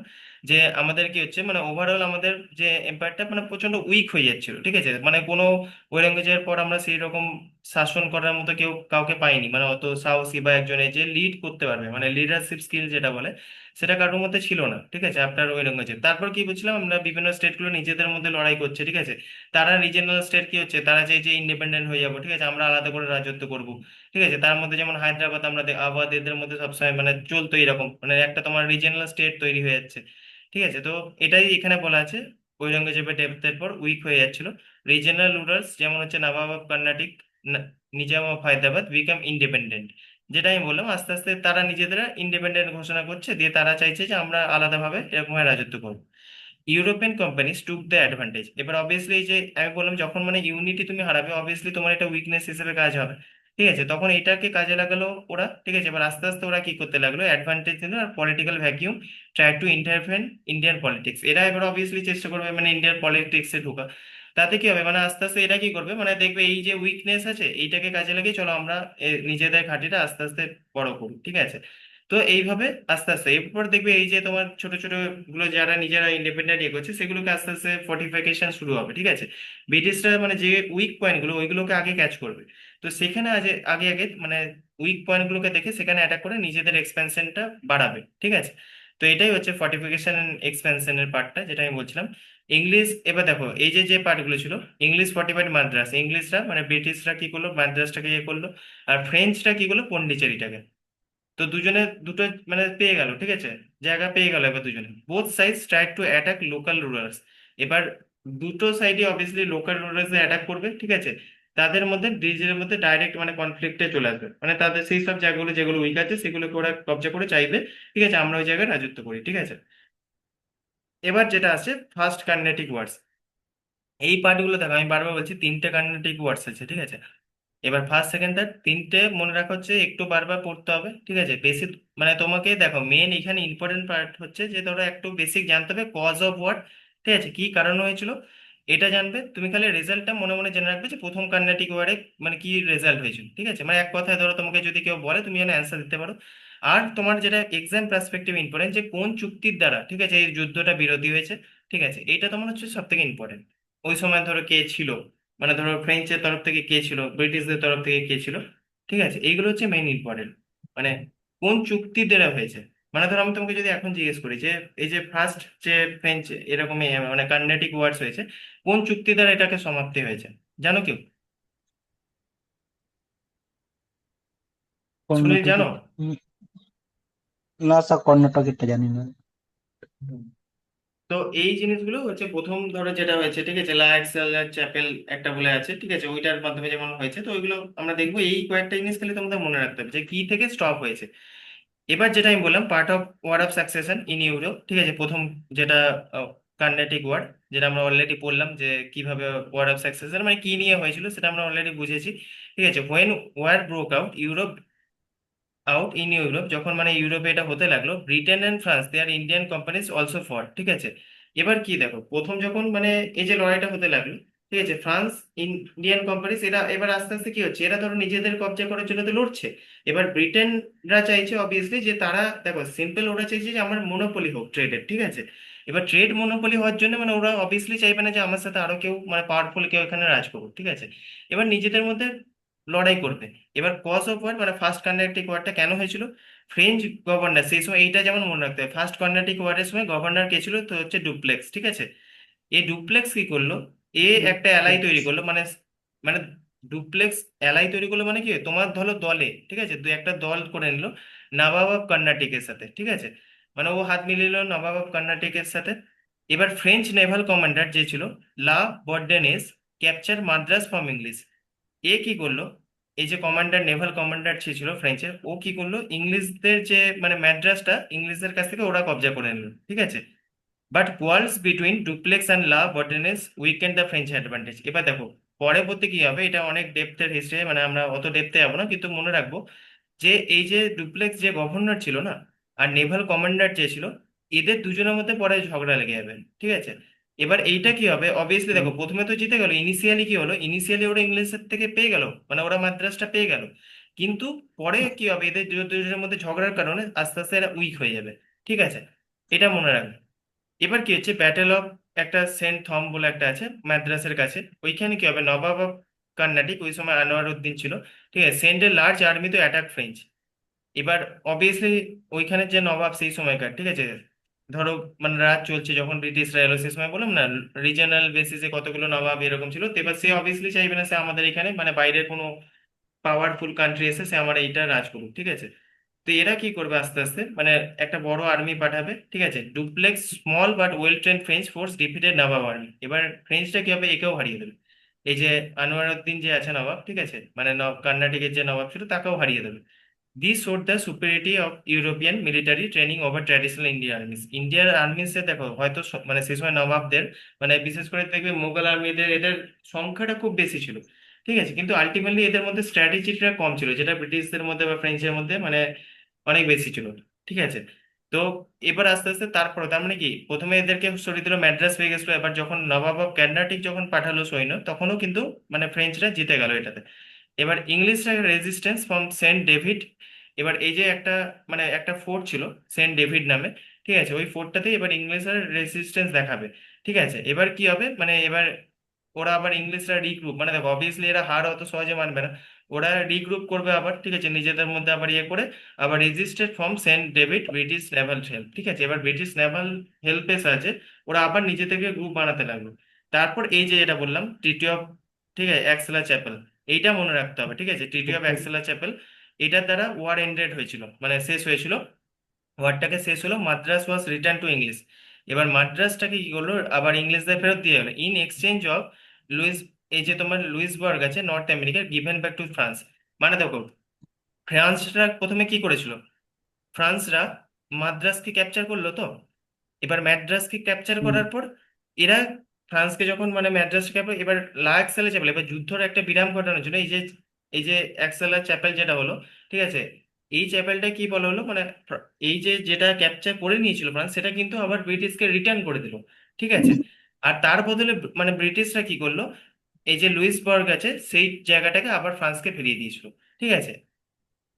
যে আমাদের কি হচ্ছে, মানে ওভারঅল আমাদের যে এম্পায়ারটা মানে প্রচন্ড উইক হয়ে যাচ্ছিল। ঠিক আছে, মানে কোনো ঔরঙ্গজেবের পর আমরা সেই রকম শাসন করার মতো কেউ কাউকে পাইনি, মানে অত সাহসী বা একজনের যে লিড করতে পারবে, মানে লিডারশিপ স্কিল যেটা বলে, সেটা কারোর মধ্যে ছিল না। ঠিক আছে, আপনার ঔরঙ্গজেব তারপর কি বলছিলাম, আমরা বিভিন্ন স্টেটগুলো নিজেদের মধ্যে লড়াই করছে। ঠিক আছে, তারা রিজিয়নাল স্টেট কি হচ্ছে, তারা চাইছে ইন্ডিপেন্ডেন্ট হয়ে যাবো। ঠিক আছে, আমরা আলাদা করে রাজত্ব করব। ঠিক আছে, তার মধ্যে যেমন হায়দ্রাবাদ, আমরা আবাদ, এদের মধ্যে সবসময় মানে চলতো এরকম, মানে একটা তোমার রিজিয়নাল স্টেট তৈরি হয়ে যাচ্ছে। ঠিক আছে, তো এটাই এখানে বলা আছে, ঔরঙ্গজেবের ডেথের পর উইক হয়ে যাচ্ছিল। রিজিয়নাল রুলার্স যেমন হচ্ছে nawab of Carnatic, Nizam of Hyderabad became independent. যেটা আমি বললাম, আস্তে আস্তে তারা নিজেদের ইন্ডিপেন্ডেন্ট ঘোষণা করছে, দিয়ে তারা চাইছে যে আমরা আলাদাভাবে এরকম ভাবে রাজত্ব করবো। European companies took the advantage. এবার অবভিয়াসলি এই যে আমি বললাম, যখন মানে ইউনিটি তুমি হারাবে, অবভিয়াসলি তোমার এটা উইকনেস হিসেবে কাজ হবে। ঠিক আছে, তখন এটাকে কাজে লাগালো ওরা। ঠিক আছে, এবার আস্তে আস্তে ওরা কি করতে লাগলো, অ্যাডভান্টেজ নিল আর political vacuum try to intervene Indian politics. এরা এবার অবভিয়াসলি চেষ্টা করবে মানে ইন্ডিয়ান পলিটিক্সে ঢোকা। তাতে কি হবে, মানে আস্তে আস্তে এরা কি করবে, মানে দেখবে এই যে উইকনেস আছে এইটাকে কাজে লাগিয়ে চলো আমরা নিজেদের ঘাঁটিটা আস্তে আস্তে বড় করি। ঠিক আছে, তো এইভাবে আস্তে আস্তে এরপর দেখবে এই যে তোমার ছোট ছোট গুলো যারা নিজেরা ইন্ডিপেন্ডেন্ট ইয়ে করছে, সেগুলোকে আস্তে আস্তে ফর্টিফিকেশন শুরু হবে। ঠিক আছে, ব্রিটিশরা মানে যে উইক পয়েন্ট গুলো ওইগুলোকে আগে ক্যাচ করবে। তো সেখানে আগে আগে আগে মানে উইক পয়েন্ট গুলোকে দেখে সেখানে অ্যাটাক করে নিজেদের এক্সপেনশনটা বাড়াবে। ঠিক আছে, তো এটাই হচ্ছে ফর্টিফিকেশন এন্ড এক্সপেনশনের পার্টটা, যেটা আমি বলছিলাম। ইংলিশ, এবার দেখো এই যে যে পার্টগুলো ছিল, ইংলিশ ফর্টিফাইড মাদ্রাস, ইংলিশরা মানে ব্রিটিশরা কি করলো, মাদ্রাসটাকে ইয়ে করলো। আর ফ্রেঞ্চরা কি করলো, পন্ডিচেরিটাকে। তো দুজনে দুটো মানে পেয়ে গেল। ঠিক আছে, জায়গা পেয়ে গেল এবার দুজনে। Both sides try to attack local rulers. এবার দুটো সাইডে অবভিয়াসলি লোকাল রুলার্স অ্যাটাক করবে। ঠিক আছে, তাদের মধ্যে নিজেদের মধ্যে ডাইরেক্ট মানে কনফ্লিক্টে চলে আসবে, মানে তাদের সেই সব জায়গাগুলো যেগুলো উইক আছে সেগুলোকে ওরা কবজা করে চাইবে। ঠিক আছে, আমরা ওই জায়গায় রাজত্ব করি। ঠিক আছে, এবার যেটা আছে ফার্স্ট কার্নেটিক ওয়ার্স। এই পার্টগুলো দেখো, আমি বারবার বলছি তিনটে কার্নেটিক ওয়ার্ডস আছে। ঠিক আছে, এবার ফার্স্ট সেকেন্ড থার্ড তিনটে মনে রাখা হচ্ছে, একটু বারবার পড়তে হবে। ঠিক আছে, বেসিক মানে তোমাকে দেখো মেন এখানে ইম্পর্টেন্ট পার্ট হচ্ছে যে ধরো একটু বেসিক জানতে হবে কজ অফ ওয়ার। ঠিক আছে, কি কারণ হয়েছিল এটা জানবে তুমি, খালি রেজাল্টটা মনে মনে জেনে রাখবে যে প্রথম কার্নেটিক ওয়ারে মানে কি রেজাল্ট হয়েছিল। ঠিক আছে, মানে এক কথায় ধরো তোমাকে যদি কেউ বলে তুমি যেন অ্যান্সার দিতে পারো। আর তোমার যেটা এক্সাম পার্সপেক্টিভ ইম্পর্টেন্ট, যে কোন চুক্তির দ্বারা ঠিক আছে এই যুদ্ধটা বিরতি হয়েছে। ঠিক আছে, এইটা তোমার হচ্ছে সব থেকে ইম্পর্টেন্ট। ওই সময় ধরো কে ছিল, মানে ধরো ফ্রেঞ্চের তরফ থেকে কে ছিল, ব্রিটিশদের তরফ থেকে কে ছিল, ঠিক আছে, এইগুলো হচ্ছে মেইন ইম্পর্টেন্ট। মানে কোন চুক্তি দ্বারা হয়েছে। মানে ধরো আমি তোমাকে যদি এখন জিজ্ঞেস করি যে এই যে ফার্স্ট যে ফ্রেঞ্চ এরকম মানে কার্নেটিক ওয়ার্স হয়েছে, কোন চুক্তি দ্বারা এটাকে সমাপ্তি হয়েছে, জানো কেউ? সুনীল, কর্ণাটক। জানো? উম, না স্যার, কর্ণাটকেরটা জানি না। হুম। তো এই জিনিসগুলো হচ্ছে প্রথম ধরো যেটা হয়েছে, ঠিক আছে, লা এক্সেলার চ্যাপেল একটা বলে আছে, ঠিক আছে, ওইটার মাধ্যমে যেমন হয়েছে, তো ওইগুলো আমরা দেখবো। এই কয়েকটা জিনিস খালি তোমাদের মনে রাখতে হবে যে কি থেকে স্টপ হয়েছে। এবার যেটা আমি বললাম part of war of succession in Europe, ঠিক আছে, প্রথম যেটা কার্নেটিক ওয়ার, যেটা আমরা অলরেডি বললাম যে কিভাবে ওয়ার অফ সাকসেশন মানে কি নিয়ে হয়েছিল সেটা আমরা অলরেডি বুঝেছি, ঠিক আছে। When war broke out Europe out in Europe, যখন মানে ইউরোপে এটা হতে লাগলো, Britain and France they are Indian companies also for, ঠিক আছে। এবার কি দেখো, প্রথম যখন মানে এই যে লড়াইটা হতে লাগলো, ঠিক আছে, ফ্রান্স ইন্ডিয়ান কোম্পানিজ এরা এবার আস্তে আস্তে কি হচ্ছে, এরা ধরো নিজেদের কবজা করার জন্য তো লড়ছে। এবার ব্রিটেনরা চাইছে অবভিয়াসলি যে তারা, দেখো সিম্পল, ওরা চাইছে যে আমার মনোপলি হোক ট্রেডের, ঠিক আছে। এবার ট্রেড মনোপলি হওয়ার জন্য মানে ওরা অবভিয়াসলি চাইবে না যে আমার সাথে আরো কেউ মানে পাওয়ারফুল কেউ এখানে রাজ করুক, ঠিক আছে। এবার নিজেদের মধ্যে লড়াই করবে। এবার কজ অফ ওয়ার মানে ফার্স্ট কর্নাটিক ওয়ারটা কেন হয়েছিল, ফ্রেঞ্চ গভর্নর সেই সময়, এইটা যেমন মনে রাখতে হবে, ফার্স্ট কর্নাটিক ওয়ারের সময় গভর্নর কে ছিল, তো হচ্ছে ডুপ্লেক্স, ঠিক আছে। এই ডুপ্লেক্স কি করলো, এ একটা অ্যালাই তৈরি করলো, মানে মানে ডুপ্লেক্স অ্যালাই তৈরি করলো মানে কি, তোমার ধরো দলে, ঠিক আছে, দু একটা দল করে নিল নবাব অফ কর্ণাটিকের সাথে, ঠিক আছে। মানে ও হাত মিলিয়ে নিল নবাব অফ কর্ণাটিকের সাথে। এবার ফ্রেঞ্চ নেভাল কমান্ডার যে ছিল লা বর্ডেনেস ক্যাপচার মাদ্রাস ফ্রম ইংলিশ। এ কি করলো, এই যে কমান্ডার, নেভাল কমান্ডার ছিল ফ্রেঞ্চের, ও কি করলো, ইংলিশদের যে মানে ম্যাড্রাসটা ইংলিশদের কাছ থেকে ওরা কবজা করে নিল, ঠিক আছে। But worlds between duplex and লা বর্ডেনেস উইকেন্ড দ্য ফ্রেঞ্চ অ্যাডভান্টেজ। এবার দেখো পরবর্তী কি হবে, এটা অনেক ডেপথের হিস্ট্রি, মানে আমরা অত ডেপথে যাবো না, কিন্তু মনে রাখবো যে এই যে ডুপ্লেক্স যে গভর্নর ছিল না, আর নেভাল কমান্ডার যে ছিল, এদের দুজনের মধ্যে পরে ঝগড়া লেগে যাবে, ঠিক আছে। এবার এইটা কি হবে, অবভিয়াসলি দেখো প্রথমে তো জিতে গেল, ইনিশিয়ালি কি হলো, ইনিশিয়ালি ওরা ইংলিশের থেকে পেয়ে গেল, মানে ওরা মাদ্রাসটা পেয়ে গেল। কিন্তু পরে কি হবে, এদের দুজনের মধ্যে ঝগড়ার কারণে আস্তে আস্তে এরা উইক হয়ে যাবে, ঠিক আছে। এটা মনে রাখবে। এবার কি হচ্ছে, ব্যাটেল অফ একটা সেন্ট থম বলে একটা আছে মাদ্রাসের কাছে, ওইখানে কি হবে, নবাব অফ কর্ণাটিক ওই সময় আনোয়ার উদ্দিন ছিল, ঠিক আছে, সেন্ড এ লার্জ আর্মি তো অ্যাটাক ফ্রেঞ্চ। এবার অবভিয়াসলি ওইখানে যে নবাব সেই সময়কার, ঠিক আছে, ধরো মানে রাজ চলছে যখন ব্রিটিশরা এলো, সেই সময় বললাম না রিজনাল বেসিসে কতগুলো নবাব এরকম ছিল, তো এবার সে অবভিয়াসলি চাইবে না সে আমাদের এখানে মানে বাইরের কোনো পাওয়ারফুল কান্ট্রি এসে সে আমার এইটা রাজ করুক, ঠিক আছে। তো এরা কি করবে আস্তে আস্তে মানে একটা বড় আর্মি পাঠাবে, ঠিক আছে, duplex small but well train French force defeated Nawab army. এবার ফ্রেঞ্চটা কি হবে, একেও হারিয়ে দেবে। এই যে আনোয়ার উদ্দিন যে আছে নবাব, ঠিক আছে, মানে কর্ণাটকের যে নবাব ছিল তাকেও হারিয়ে দেবে। This showed the superiority of European military training over traditional Indian armies. ইন্ডিয়ার আর্মিসে দেখো হয়তো মানে সে সময় নবাবদের মানে বিশেষ করে দেখবে মুঘল আর্মিদের এদের সংখ্যাটা খুব বেশি ছিল, ঠিক আছে, কিন্তু আলটিমেটলি এদের মধ্যে স্ট্র্যাটেজিটা কম ছিল, যেটা ব্রিটিশদের মধ্যে বা ফ্রেঞ্চের মধ্যে মানে অনেক বেশি ছিল, ঠিক আছে। তো এবার আস্তে আস্তে তারপরে তার মানে কি, প্রথমে এদেরকে সরিয়ে দিল, ম্যাড্রাস হয়ে গেছিল, এবার যখন নবাব অফ কর্ণাটিক যখন পাঠালো সৈন্য, তখনও কিন্তু মানে ফ্রেঞ্চরা জিতে গেল এটাতে। এবার ইংলিশরা রেজিস্ট্যান্স ফ্রম সেন্ট ডেভিড। এবার এই যে একটা মানে একটা ফোর্ট ছিল সেন্ট ডেভিড নামে, ঠিক আছে, ওই ফোর্টটাতে এবার ইংলিশরা রেজিস্ট্যান্স দেখাবে, ঠিক আছে। এবার কি হবে মানে এবার ওরা আবার ইংলিশরা রিগ্রুপ, মানে দেখো অবভিয়াসলি এরা হার অত সহজে মানবে না, ওরা রিগ্রুপ করবে আবার, ঠিক আছে, নিজেদের মধ্যে আবার ইয়ে করে আবার registered from saint David British naval help, ঠিক আছে। এবার ব্রিটিশ নেভাল হেল্পের সাহায্যে ওরা আবার নিজে থেকে গ্রুপ বানাতে লাগলো। তারপর এই যে যেটা বললাম ট্রিটি অফ, ঠিক আছে, অ্যাক্সেলা চ্যাপেল, এইটা মনে রাখতে হবে, ঠিক আছে, ট্রিটি অফ অ্যাক্সেলা চ্যাপেল, এটার দ্বারা ওয়ার এন্ডেড হয়েছিল, মানে শেষ হয়েছিল, ওয়ারটাকে শেষ হলো, মাদ্রাস ওয়াজ রিটার্ন টু ইংলিশ। এবার মাদ্রাসটাকে কি করলো, আবার ইংলিশদের ফেরত দিয়ে গেলো ইন এক্সচেঞ্জ অফ লুইস, এই যে তোমার লুইসবার্গ আছে নর্থ আমেরিকার, গিভেন ব্যাক টু ফ্রান্স। মানে দেখো ফ্রান্সরা প্রথমে কি করেছিল, ফ্রান্সরা মাদ্রাসকে ক্যাপচার করলো তো, এবার ম্যাড্রাসকে ক্যাপচার হুম। করার পর এরা ফ্রান্সকে যখন মানে ম্যাড্রাস ক্যাপচার, এবার লা এক্সালে চ্যাপেল, এবার যুদ্ধর একটা বিরাম ঘটানোর জন্য এই যে এক্সালা চ্যাপেল যেটা হলো, ঠিক আছে, এই চ্যাপেলটা কি বলা হলো মানে এই যে যেটা ক্যাপচার করে নিয়েছিল ফ্রান্স, সেটা কিন্তু আবার ব্রিটিশকে রিটার্ন করে দিল, ঠিক আছে। আর তার বদলে মানে ব্রিটিশরা কি করলো, এই যে লুইসবার্গ আছে সেই জায়গাটাকে আবার ফ্রান্সকে ফিরিয়ে দিয়েছিল, ঠিক আছে।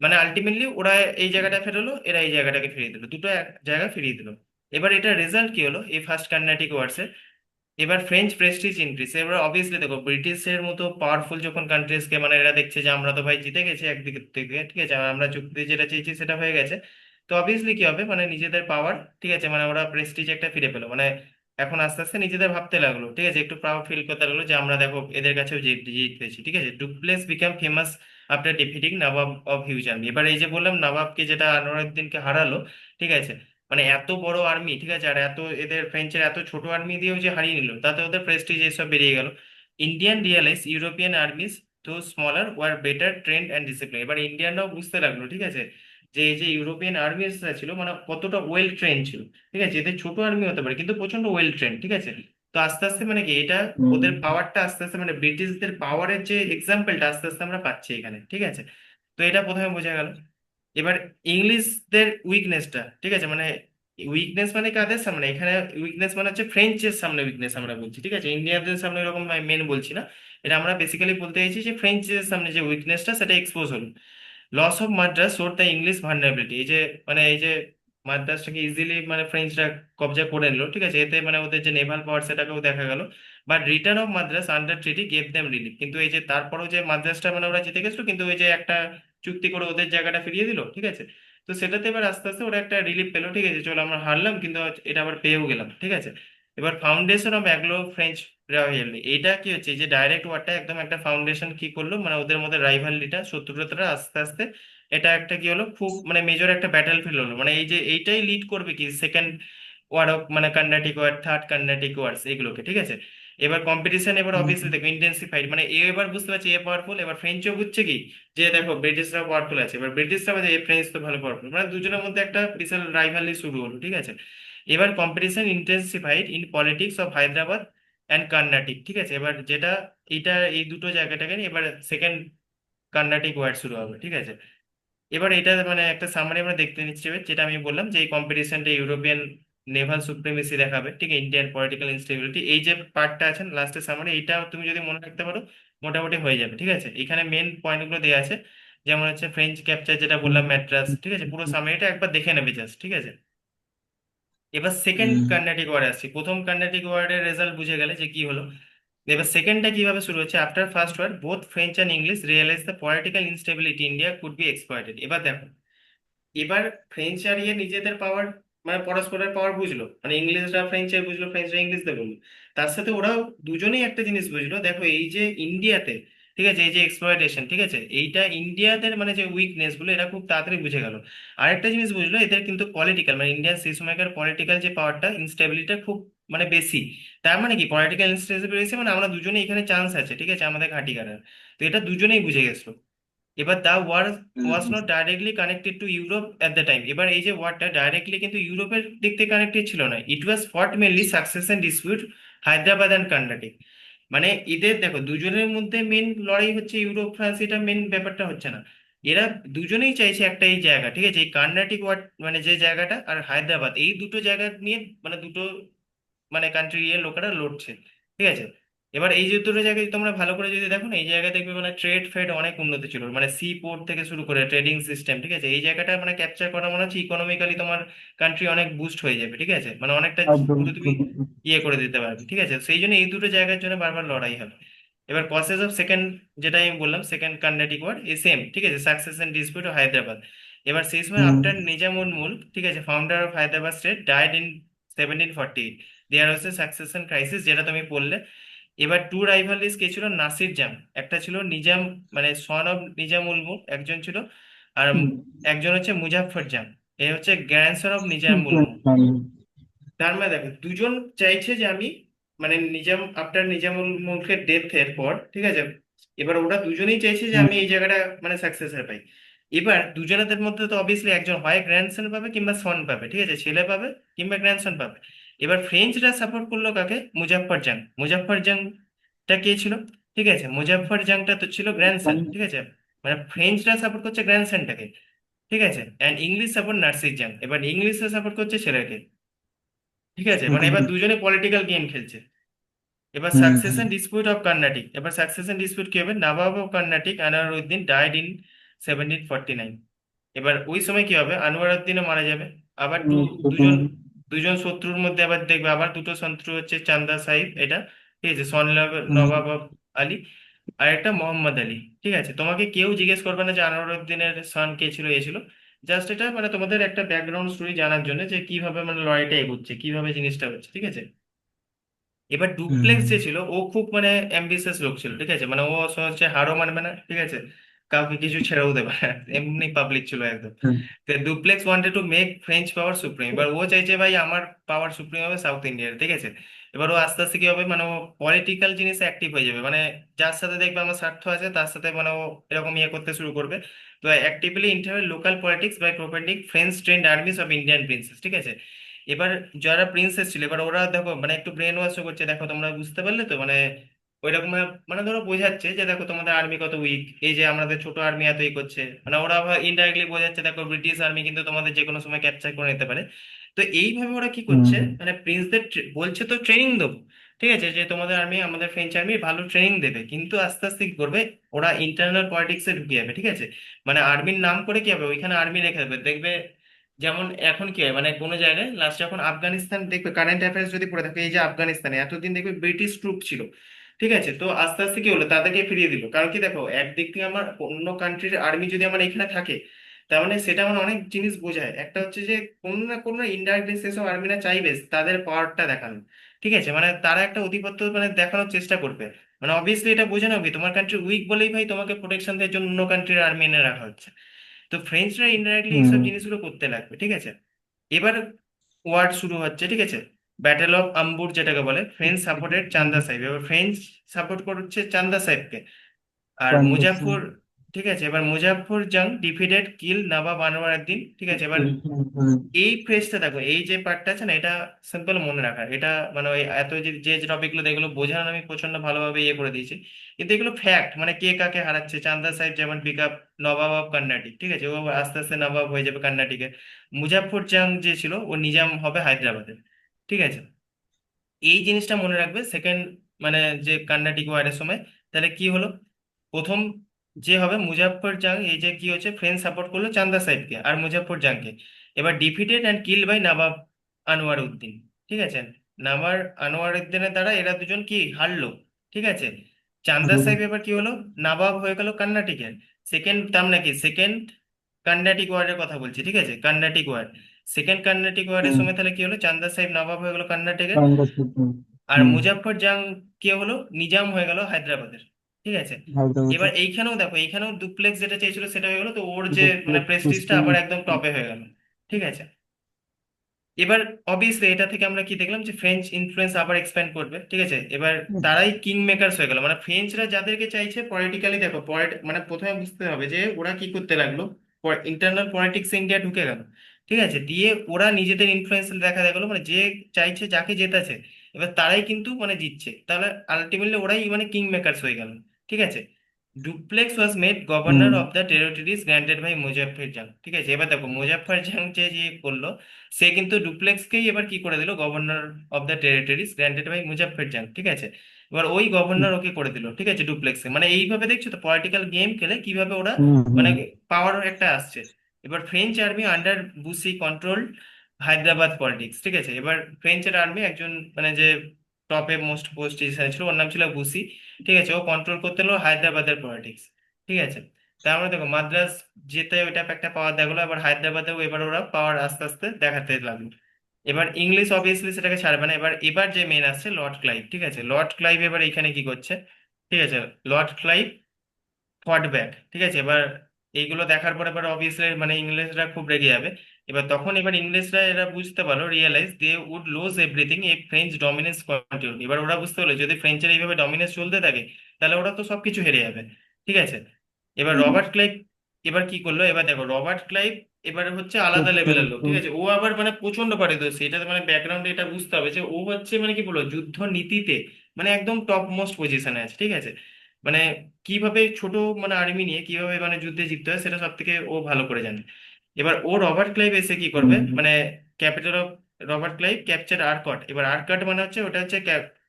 মানে আলটিমেটলি ওরা এই জায়গাটা ফেরোলো, এরা এই জায়গাটাকে ফিরিয়ে দিল, দুটো এক জায়গা ফিরিয়ে দিল। এবার এটা রেজাল্ট কি হলো এই ফার্স্ট কার্নাটিক ওয়ার্সের, এবার ফ্রেঞ্চ প্রেস্টিজ ইনক্রিজ। এবার অবভিয়াসলি দেখো ব্রিটিশের মতো পাওয়ারফুল যখন কান্ট্রিজকে মানে এরা দেখছে যে আমরা তো ভাই জিতে গেছি একদিক থেকে, ঠিক আছে, আর আমরা চুক্তিতে যেটা চেয়েছি সেটা হয়ে গেছে, তো অবভিয়াসলি কি হবে মানে নিজেদের পাওয়ার, ঠিক আছে, মানে ওরা প্রেস্টিজ একটা ফিরে পেলো, মানে এখন আস্তে আস্তে নিজেদের ভাবতে লাগলো, ঠিক আছে, একটু প্রাউড ফিল করতে লাগলো যে আমরা দেখো এদের কাছেও জিতেছি, ঠিক আছে। Duplex become famous after defeating Nawab of huge army. এবার এই যে বললাম নবাবকে যেটা আনোয়ারউদ্দিনকে হারালো, ঠিক আছে, মানে এত বড় আর্মি, ঠিক আছে, আর এত এদের ফ্রেঞ্চের এত ছোট আর্মি দিয়েও যে হারিয়ে নিল, তাতে ওদের প্রেস্টিজ এসব বেরিয়ে গেল। ইন্ডিয়ান রিয়ালাইজ ইউরোপিয়ান আর্মিস তো smaller were better trained and discipline. এবার ইন্ডিয়ানরাও বুঝতে লাগলো, ঠিক আছে, যে এই যে ইউরোপিয়ান আর্মিসরা ছিল মানে কতটা ওয়েল ট্রেন ছিল, ঠিক আছে, এদের ছোট আর্মি হতে পারে কিন্তু প্রচন্ড ওয়েল ট্রেন, ঠিক আছে। তো আস্তে আস্তে মানে কি এটা হুম ওদের পাওয়ারটা আস্তে আস্তে মানে ব্রিটিশদের পাওয়ারের যে এক্সাম্পলটা আস্তে আস্তে আমরা পাচ্ছি এখানে, ঠিক আছে। তো এটা প্রথমে বোঝা গেল। এবার ইংলিশদের উইকনেসটা, ঠিক আছে, মানে উইকনেস মানে কাদের সামনে এখানে, উইকনেস মানে হচ্ছে ফ্রেঞ্চের সামনে উইকনেস আমরা বলছি, ঠিক আছে, ইন্ডিয়ানদের সামনে এরকম মেন বলছি না। এটা আমরা বেসিক্যালি বলতে চাইছি যে ফ্রেঞ্চের সামনে যে উইকনেসটা সেটা এক্সপোজ হলো। Loss of Madras showed the English vulnerability. এই যে মানে এই যে মাদ্রাসটাকে ইজিলি মানে ফ্রেঞ্চরা কবজা করে নিল, ঠিক আছে, এতে মানে ওদের যে নেভাল পাওয়ার সেটাকেও দেখা গেল। But return of Madras under treaty gave them relief. কিন্তু এই যে তারপরেও যে মাদ্রাসটা মানে ওরা জিতে গেছিল কিন্তু ওই যে একটা চুক্তি করে ওদের জায়গাটা ফিরিয়ে দিল, ঠিক আছে। তো সেটাতে এবার আস্তে আস্তে ওরা একটা রিলিফ পেলো, ঠিক আছে, চলো আমরা হারলাম কিন্তু এটা আবার পেয়েও গেলাম, ঠিক আছে। এবার foundation of Anglo French rivalry, এটা কি হচ্ছে যে ডাইরেক্ট ওয়ারটা একদম একটা ফাউন্ডেশন কি করলো মানে ওদের মধ্যে রাইভালরিটা শত্রুতাটা আস্তে আস্তে এটা একটা কি হলো খুব মানে মেজর একটা ব্যাটল ফিল্ড হলো, মানে এই যে এইটাই লিড করবে কি সেকেন্ড ওয়ার অফ মানে কর্ণাটিক ওয়ার, থার্ড কর্ণাটিক ওয়ার্স এগুলোকে, ঠিক আছে। এবার কম্পিটিশন এবার হুম অবভিয়াসলি দেখো ইন্টেন্সিফাইড, মানে এ এবার বুঝতে পারছে এ পাওয়ারফুল, এবার ফ্রেঞ্চও বুঝছে কি যে দেখো ব্রিটিশরা পাওয়ারফুল আছে, এবার ব্রিটিশরা বাজে এ ফ্রেঞ্চ তো ভালো পাওয়ারফুল, মানে দুজনের মধ্যে একটা বিশাল রাইভালি শুরু হলো, ঠিক আছে। এবার competition intensified in politics of Hyderabad and Carnatic, ঠিক আছে। এবার যেটা এটা এই দুটো জায়গাটাকে নিয়ে এবার সেকেন্ড কর্ণাটিক ওয়ার শুরু হবে, ঠিক আছে। এবার এটা মানে একটা সামারি আমরা দেখতে নিচ্ছি এবার, যেটা আমি বললাম যে এই কম্পিটিশনটা ইউরোপিয়ান নেভাল সুপ্রিমেসি দেখাবে, ঠিক আছে, ইন্ডিয়ান পলিটিক্যাল ইনস্টেবিলিটি, এই যে পার্টটা আছে লাস্টের সামারি, এইটা তুমি যদি মনে রাখতে পারো মোটামুটি হয়ে যাবে, ঠিক আছে। এখানে মেন পয়েন্টগুলো দেওয়া আছে, যেমন হচ্ছে ফ্রেঞ্চ ক্যাপচার যেটা হুম বললাম ম্যাড্রাস, ঠিক আছে, পুরো সামারিটা একবার দেখে নেবে জাস্ট, ঠিক আছে। এবার সেকেন্ড হুম কর্ণাটিক ওয়ার্ডে আসছি, প্রথম কর্ণাটিক ওয়ার্ডের রেজাল্ট বুঝে গেলে যে কি হলো। এবার সেকেন্ডটা কিভাবে শুরু হচ্ছে, after first war both French and English realise the political instability India could be exploited. এবার দেখো এবার ফ্রেঞ্চ আর ইয়ে নিজেদের পাওয়ার মানে পরস্পরের পাওয়ার বুঝলো, মানে ইংলিশরা ফ্রেঞ্চের বুঝলো, ফ্রেঞ্চরা ইংলিশদের বুঝলো। তার সাথে ওরাও দুজনেই একটা জিনিস বুঝলো, দেখো এই যে ইন্ডিয়াতে, ঠিক আছে, এই যে এক্সপ্লয়টেশন, ঠিক আছে, এইটা ইন্ডিয়াদের মানে যে উইকনেস গুলো এরা খুব তাড়াতাড়ি বুঝে গেল। আরেকটা জিনিস বুঝলো এদের কিন্তু পলিটিক্যাল মানে ইন্ডিয়ান সেই সময়কার পলিটিক্যাল যে পাওয়ারটা ইনস্টেবিলিটা খুব মানে বেশি। তার মানে কি পলিটিক্যাল ইনস্টেবিলিটি মানে আমরা দুজনেই এখানে চান্স আছে, ঠিক আছে, আমাদের ঘাঁটি গাড়ার। তো এটা দুজনেই বুঝে গেছিল। এবার the war was not directly connected to Europe at the time. এবার এই যে ওয়ারটা ডাইরেক্টলি কিন্তু ইউরোপের দিক থেকে কানেক্টেড ছিল না, ইট ওয়াজ ফট mainly succession dispute Hyderabad and Carnatic. মানে এদের দেখো দুজনের মধ্যে মেন লড়াই হচ্ছে ইউরোপ ফ্রান্স, এটা মেন ব্যাপারটা হচ্ছে না। এরা দুজনেই চাইছে একটা এই জায়গা, ঠিক আছে, এই কর্ণাটিক ওয়ার মানে যে জায়গাটা আর হায়দ্রাবাদ এই দুটো জায়গা নিয়ে মানে দুটো মানে কান্ট্রি এর লোকেরা লড়ছে, ঠিক আছে। এবার এই যে দুটো জায়গায় তোমরা ভালো করে যদি দেখো না এই জায়গায় দেখবে মানে ট্রেড ফেড অনেক উন্নতি ছিল, মানে সি পোর্ট থেকে শুরু করে ট্রেডিং সিস্টেম, ঠিক আছে, এই জায়গাটা মানে ক্যাপচার করা মনে হচ্ছে ইকোনমিক্যালি তোমার কান্ট্রি অনেক বুস্ট হয়ে যাবে, ঠিক আছে, মানে অনেকটা একদম পুরো তুমি একদম। ইয়ে করে দিতে পারবে, ঠিক আছে, সেই জন্য এই দুটো জায়গার জন্য বারবার লড়াই হবে। এবার কসেস অফ সেকেন্ড যেটা আমি বললাম সেকেন্ড কর্ণাটিক ওয়ার এ সেম, ঠিক আছে, success and dispute of Hyderabad. এবার সেই সময় হুম আফটার নিজামুল মুল্ক, ঠিক আছে, founder of Hyderabad state died in 1740, there হচ্ছে সাকসেশন ক্রাইসিস যেটা তুমি বললে। এবার টু রাইভালিস কে ছিল, নাসির জাং একটা ছিল, নিজাম মানে সন অফ নিজাম উল মুল্ক একজন ছিল, আর হুম একজন হচ্ছে মুজাফফর জাং, এ হচ্ছে গ্র্যান্ডসন অফ নিজাম হুম উল মুল্ক। হুম তার মানে দেখো দুজন চাইছে যে আমি মানে নিজাম আফটার নিজামুল মুলকের ডেথের পর, ঠিক আছে, এবার ওরা দুজনেই চাইছে যে হুম আমি এই জায়গাটা মানে সাকসেসর পাই। এবার দুজনেদের মধ্যে তো অবভিয়াসলি একজন হয় গ্র্যান্ডসন পাবে কিংবা সন পাবে, ঠিক আছে, ছেলে পাবে কিংবা গ্র্যান্ডসন পাবে। এবার ফ্রেঞ্চরা সাপোর্ট করলো কাকে, মুজাফফর জাং। মুজাফফর জাংটা কে ছিল, ঠিক আছে, মুজাফফর জাংটা তো ছিল গ্র্যান্ডসন, ঠিক আছে, মানে ফ্রেঞ্চরা সাপোর্ট করছে গ্র্যান্ডসনটাকে, ঠিক আছে, অ্যান্ড ইংলিশ সাপোর্ট নার্সির জাং, এবার ইংলিশরা সাপোর্ট করছে ছেলেকে, ঠিক আছে, মানে এবার দুজনে পলিটিক্যাল গেম খেলছে। এবার হুম সাকসেশন ডিসপিউট অফ কর্ণাটিক, এবার সাকসেশন ডিসপিউট কি হবে, নবাব অফ কর্ণাটিক আনোয়ারউদ্দিন ডাইড ইন 1749। এবার ওই সময় কি হবে, আনোয়ারউদ্দিনও মারা যাবে, আবার হুম দুজন দুজন শত্রুর মধ্যে আবার দেখবে আবার দুটো শত্রু হচ্ছে চান্দা সাহিব এটা, ঠিক আছে, হুম নবাব আলী, আর একটা মোহাম্মদ আলী। ঠিক আছে, তোমাকে কেউ জিজ্ঞেস করবে না যে আনোয়ারউদ্দিনের সন কে ছিল এ ছিল, জাস্ট এটা মানে তোমাদের একটা ব্যাকগ্রাউন্ড স্টোরি জানার জন্য যে কিভাবে মানে লড়াইটা এগোচ্ছে, কিভাবে জিনিসটা হচ্ছে, ঠিক আছে। এবার ডুপ্লেক্স হুম যে ছিল ও খুব মানে অ্যাম্বিশিয়াস লোক ছিল, ঠিক আছে, মানে ও হচ্ছে হারও মানবে না, ঠিক আছে, কাউকে কিছু ছেড়েও দেবে না, এমনি পাবলিক ছিল একদম। Hmm Dupleix wanted to make French power supreme, এবার ও চাইছে ভাই আমার পাওয়ার সুপ্রিম হবে সাউথ ইন্ডিয়ার, ঠিক আছে। এবার ও আস্তে আস্তে কি হবে মানে ও পলিটিক্যাল জিনিসে অ্যাক্টিভ হয়ে যাবে, মানে যার সাথে দেখবে আমার স্বার্থ আছে তার সাথে মানে ও এরকম ইয়ে করতে শুরু করবে। তো actively inter local politics by providing French trained armies of Indian princes, ঠিক আছে। এবার যারা প্রিন্সেস ছিল এবার ওরা দেখো মানে একটু ব্রেন ওয়াশও করছে, দেখো তোমরা বুঝতে পারলে তো মানে ওইরকম মানে ধরো বোঝাচ্ছে যে দেখো তোমাদের আর্মি কত উইক, এই যে আমাদের ছোট আর্মি এতই করছে, মানে ওরা ইনডাইরেক্টলি বোঝাচ্ছে দেখো ব্রিটিশ আর্মি কিন্তু তোমাদের যে কোনো সময় ক্যাপচার করে নিতে পারে। তো এইভাবে ওরা কি করছে হুম মানে প্রিন্সদের বলছে তো ট্রেনিং দেবো, ঠিক আছে, যে তোমাদের আর্মি আমাদের ফ্রেঞ্চ আর্মি ভালো ট্রেনিং দেবে, কিন্তু আস্তে আস্তে কি করবে ওরা ইন্টারনাল পলিটিক্সে ঢুকে যাবে, ঠিক আছে। মানে আর্মির নাম করে কি হবে ওইখানে আর্মি রেখে দেবে, দেখবে যেমন এখন কি হয় মানে কোনো জায়গায় লাস্ট যখন আফগানিস্তান দেখবে কারেন্ট অ্যাফেয়ার্স যদি পড়ে থাকে, এই যে আফগানিস্তানে এতদিন দেখবে ব্রিটিশ ট্রুপ ছিল, ঠিক আছে, তো আস্তে আস্তে কি হলো তাদেরকে ফিরিয়ে দিল, কারণ কি দেখো একদিক থেকে আমার অন্য কান্ট্রির আর্মি যদি আমার এখানে থাকে, তার মানে সেটা আমার অনেক জিনিস বোঝায়, একটা হচ্ছে যে কোনো না ইনডাইরেক্টলি সেসব আর্মিরা চাইবে তাদের পাওয়ারটা দেখানো, ঠিক আছে, মানে তারা একটা আধিপত্য মানে দেখানোর চেষ্টা করবে, মানে অবভিয়াসলি এটা বোঝে না কি তোমার কান্ট্রি উইক বলেই ভাই তোমাকে প্রোটেকশন দেওয়ার জন্য অন্য কান্ট্রির আর্মি এনে রাখা হচ্ছে। তো ফ্রেঞ্চরা ইনডাইরেক্টলি এইসব হুম জিনিসগুলো করতে লাগবে, ঠিক আছে। এবার ওয়ার শুরু হচ্ছে, ঠিক আছে, ব্যাটেল অফ আম্বুর যেটাকে বলে, ফ্রেঞ্চ সাপোর্টেড চান্দা সাহেব, এবার ফ্রেঞ্চ সাপোর্ট করছে চান্দা সাহেবকে, আর কন্ডোসন মুজাফর, ঠিক আছে, এবার মুজাফর জাং ডিফিটেড কিল নবাব আনোয়ারউদ্দিন, ঠিক আছে। এবার হুম এই ফ্রেজটা দেখো, এই যে পার্টটা আছে না এটা সিম্পল মনে রাখার, এটা মানে ওই এত যে যে টপিক গুলো এগুলো বোঝানো আমি প্রচন্ড ভালোভাবে ইয়ে করে দিয়েছি, কিন্তু এগুলো ফ্যাক্ট, মানে কে কাকে হারাচ্ছে, চান্দা সাহেব যেমন pick up Nawab of Carnatic, ঠিক আছে, ও আস্তে আস্তে নবাব হয়ে যাবে কর্ণাটিকের। মুজাফফর জাং যে ছিল ও নিজাম হবে হায়দ্রাবাদের, ঠিক আছে। এই জিনিসটা মনে রাখবে সেকেন্ড মানে যে কর্ণাটিক ওয়ারের সময়, তাহলে কি হলো, প্রথম যে হবে মুজাফফর জাং, এই যে কি হচ্ছে ফ্রেঞ্চ সাপোর্ট করলো চান্দা সাহেবকে আর মুজাফফর জাংকে, এবার ডিফিটেড অ্যান্ড কিল বাই নবাব আনোয়ার উদ্দিন, ঠিক আছে। নামার আনোয়ার উদ্দিনের দ্বারা এরা দুজন কি হারলো, ঠিক আছে। চান্দা হুম সাহেব এবার কি হলো, নবাব হয়ে গেল কর্ণাটিকের। সেকেন্ড তার নাকি সেকেন্ড কর্ণাটিক ওয়ারের কথা বলছি, ঠিক আছে, কর্ণাটিক ওয়ার, সেকেন্ড কর্ণাটিক ওয়ারের হুম সময় তাহলে কি হলো চান্দা সাহেব নবাব হয়ে গেল কর্ণাটকের, কন্ডোসন আর হুম মুজাফফর জাং কে হলো নিজাম হয়ে গেল হায়দ্রাবাদের, ঠিক আছে। এবার হায়দ্রাবাদের এইখানেও দেখো এইখানেও ডুপ্লেক্স যেটা চেয়েছিল সেটা হয়ে গেলো, তো ওর যে মানে ডুপ্লেক্স প্রেস্টিজটা সিস্টেম আবার একদম টপে হয়ে গেল, ঠিক আছে। এবার অবভিয়াসলি এটা থেকে আমরা কি দেখলাম যে ফ্রেঞ্চ ইনফ্লুয়েন্স আবার এক্সপ্যান্ড করবে, ঠিক আছে। এবার তারাই কিং মেকার্স হয়ে গেল, মানে ফ্রেঞ্চরা যাদেরকে চাইছে পলিটিক্যালি দেখো মানে প্রথমে বুঝতে হবে যে ওরা কি করতে লাগলো, ইন্টারনাল পলিটিক্স ইন্ডিয়া ঢুকে গেল, ঠিক আছে, দিয়ে ওরা নিজেদের ইনফ্লুয়েন্স দেখা গেলো, মানে যে চাইছে যাকে জেতাছে এবার তারাই কিন্তু মানে জিতছে, তাহলে আলটিমেটলি ওরাই মানে কিং মেকার্স হয়ে গেল, ঠিক আছে। Dupleix was made governor hmm of the territories granted by Muzaffar Jang, ঠিক আছে। এবার দেখো মুজাফফর জাং যে যে করলো, সে কিন্তু ডুপ্লেক্সকেই এবার কি করে দিল governor of the territories granted by Muzaffar Jang, ঠিক আছে। এবার ওই গভর্নর ওকে করে দিল, ঠিক আছে, ডুপ্লেক্সকে, মানে এইভাবে দেখছো তো পলিটিক্যাল গেম খেলে কিভাবে ওরা হুম মানে হুম পাওয়ার একটা আসছে। এবার French army under Bussy control Hyderabad politics, ঠিক আছে। এবার ফ্রেঞ্চের আর্মি একজন মানে যে টপে মোস্ট পজিশনে ছিল ওর নাম ছিল বুসি, ঠিক আছে, ও কন্ট্রোল করতে হলো হায়দ্রাবাদের পলিটিক্স, ঠিক আছে। তার মানে দেখো মাদ্রাজ যেতে ওইটা একটা পাওয়ার দেখালো, এবার হায়দ্রাবাদেও এবার ওরা পাওয়ার আস্তে আস্তে দেখাতে লাগলো। এবার ইংলিশ অবভিয়াসলি সেটাকে ছাড়বে না, এবার এবার যে মেন আসছে লর্ড ক্লাইভ, ঠিক আছে। লর্ড ক্লাইভ এবার এখানে কি করছে, ঠিক আছে, লর্ড ক্লাইভ ফট ব্যাক, ঠিক আছে। এবার এইগুলো দেখার পর এবার অবভিয়াসলি মানে ইংলিশরা খুব রেগে যাবে। এবার তখন এবার ইংলিশরা এরা বুঝতে পারলো, realise they would lose everything এই ফ্রেঞ্চ ডমিনেন্স কন্টিনিউ, এবার ওরা বুঝতে পারলো যদি ফ্রেঞ্চের এইভাবে ডমিনেন্স চলতে থাকে তাহলে ওরা তো সবকিছু হেরে যাবে, ঠিক আছে। এবার হুম রবার্ট ক্লাইভ এবার কি করলো, এবার দেখো রবার্ট ক্লাইভ এবার হচ্ছে আলাদা উত্তর লেভেলের লোক, উত্তর ঠিক আছে, ও আবার মানে প্রচন্ড পারদর্শী, এটা মানে ব্যাকগ্রাউন্ডে এটা বুঝতে হবে যে ও হচ্ছে মানে কি বলবো যুদ্ধ নীতিতে মানে একদম টপ মোস্ট পজিশনে আছে, ঠিক আছে। মানে কিভাবে ছোট মানে আর্মি নিয়ে কিভাবে মানে যুদ্ধে জিততে হয় সেটা সব থেকে ও ভালো করে জানে। এবার ও রবার্ট ক্লাইভ এসে কি করবে হুম মানে capital of Robert Clive capture Arcot, এবার আরকট মানে হচ্ছে ওটা হচ্ছে